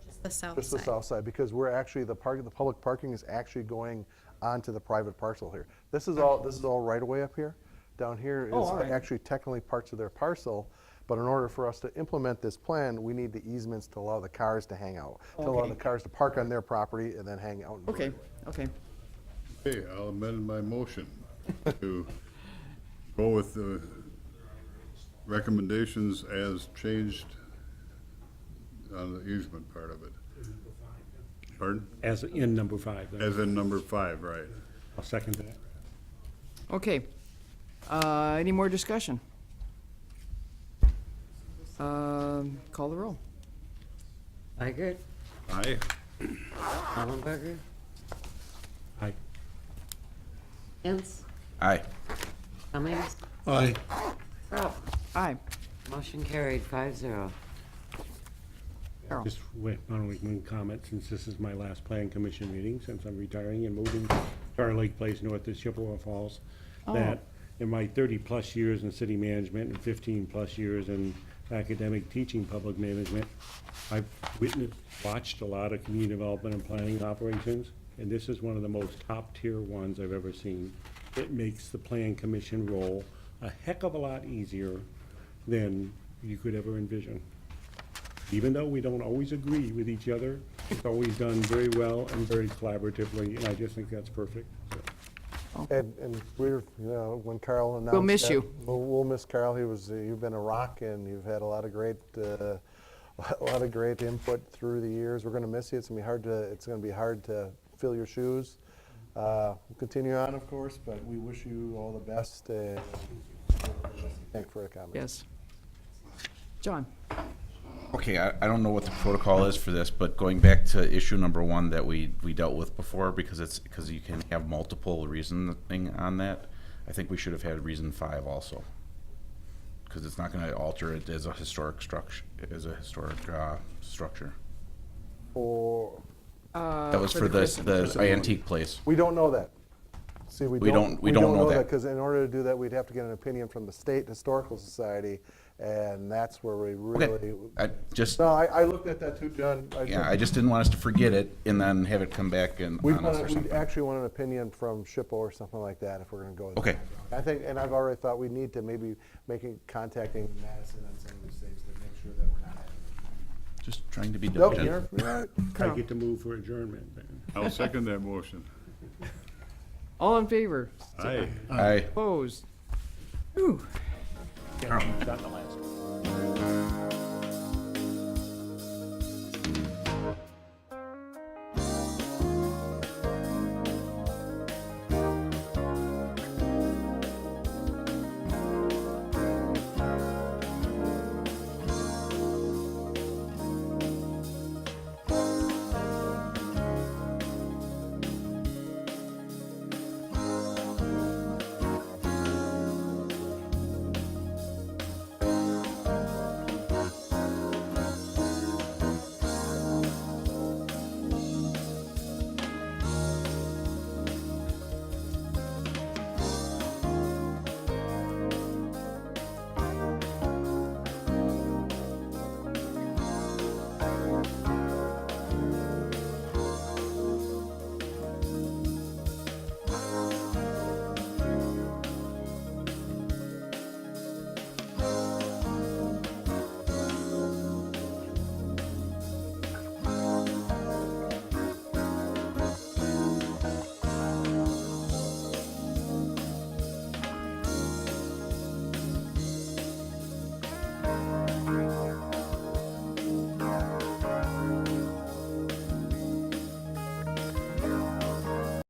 Speaker 11: Just the south
Speaker 1: Just the
Speaker 11: side.
Speaker 1: south side, because we're actually, the public parking is actually going onto the private parcel here. This is all right of way up here. Down here
Speaker 4: Oh,
Speaker 1: is
Speaker 4: all right.
Speaker 1: actually technically parts of their parcel, but in order for us to implement this plan, we need the easements to allow the cars to hang out, to allow
Speaker 4: Okay.
Speaker 1: the cars to park on their property and then hang out. in the
Speaker 4: Okay,
Speaker 1: right-of-way.
Speaker 4: okay.
Speaker 7: Okay, I'll amend my motion to go with the recommendations as changed on the easement part of it. Pardon?
Speaker 9: As in number 5, then.
Speaker 7: As in number 5, right.
Speaker 9: I'll second that.
Speaker 4: Okay. Any more discussion? Call the roll.
Speaker 2: Weigert,
Speaker 7: Aye.
Speaker 2: Hollenberger,
Speaker 9: Aye.
Speaker 2: Hens,
Speaker 3: Aye.
Speaker 2: Cummings,
Speaker 14: Aye.
Speaker 2: Crop.
Speaker 4: Aye.
Speaker 2: Motion carried 5-0.
Speaker 4: Carol.
Speaker 9: Just wait, I don't one comment, since this is my last plan commission meeting, since I'm retiring and moving to our Lake Place north of Chippewa Falls,
Speaker 4: Oh.
Speaker 9: that in my 30-plus years in city management and 15-plus years in academic teaching, public management. I've watched a lot of community development and planning operations, and this is one of the most top-tier ones I've ever seen. It makes the plan commission role a heck of a lot easier than you could ever envision. Even though we don't always agree with each other, it's always done very well and very collaboratively, and I just think that's perfect. So,
Speaker 1: And we're, when Carl announced
Speaker 4: We'll miss
Speaker 1: that-
Speaker 4: you.
Speaker 1: We'll miss Carl. You've been a rock, and you've had a lot of great input through the years. We're gonna miss you. It's gonna be hard to fill your shoes. We'll continue on, of course, but we wish you all the best. Thanks for the comment.
Speaker 4: Yes. John?
Speaker 3: Okay, I don't know what the protocol is for this, but going back to issue number 1 that we dealt with before, because you can have multiple reasoning on that, I think we should have had reason 5 also. Because it's not gonna alter it as a historic structure, structure.
Speaker 1: For,
Speaker 3: That was for
Speaker 4: Chris-
Speaker 3: the antique place.
Speaker 1: we don't know that. See,
Speaker 3: We don't know that.
Speaker 1: Because in order to do that, we'd have to get an opinion from the State Historical Society, and that's where we really.
Speaker 3: I just,
Speaker 1: No, I looked at that too, John.
Speaker 3: yeah, I just didn't want us to forget it and then have it come back on us or
Speaker 1: We'd
Speaker 3: something.
Speaker 1: actually want an opinion from SHPO or something like that if we're gonna go.
Speaker 3: Okay.
Speaker 1: I think, and I've already thought we need to maybe contacting Madison on some of these things to make sure that we're not having.
Speaker 3: Just trying to be
Speaker 1: Nope,
Speaker 3: diligent.
Speaker 1: you're right.
Speaker 9: I get to move for adjournment then.
Speaker 7: I'll second that motion.
Speaker 4: All in favor?
Speaker 7: Aye.
Speaker 3: Aye.
Speaker 4: Opposed? Whew.
Speaker 3: Carl.
Speaker 6: Done the last one.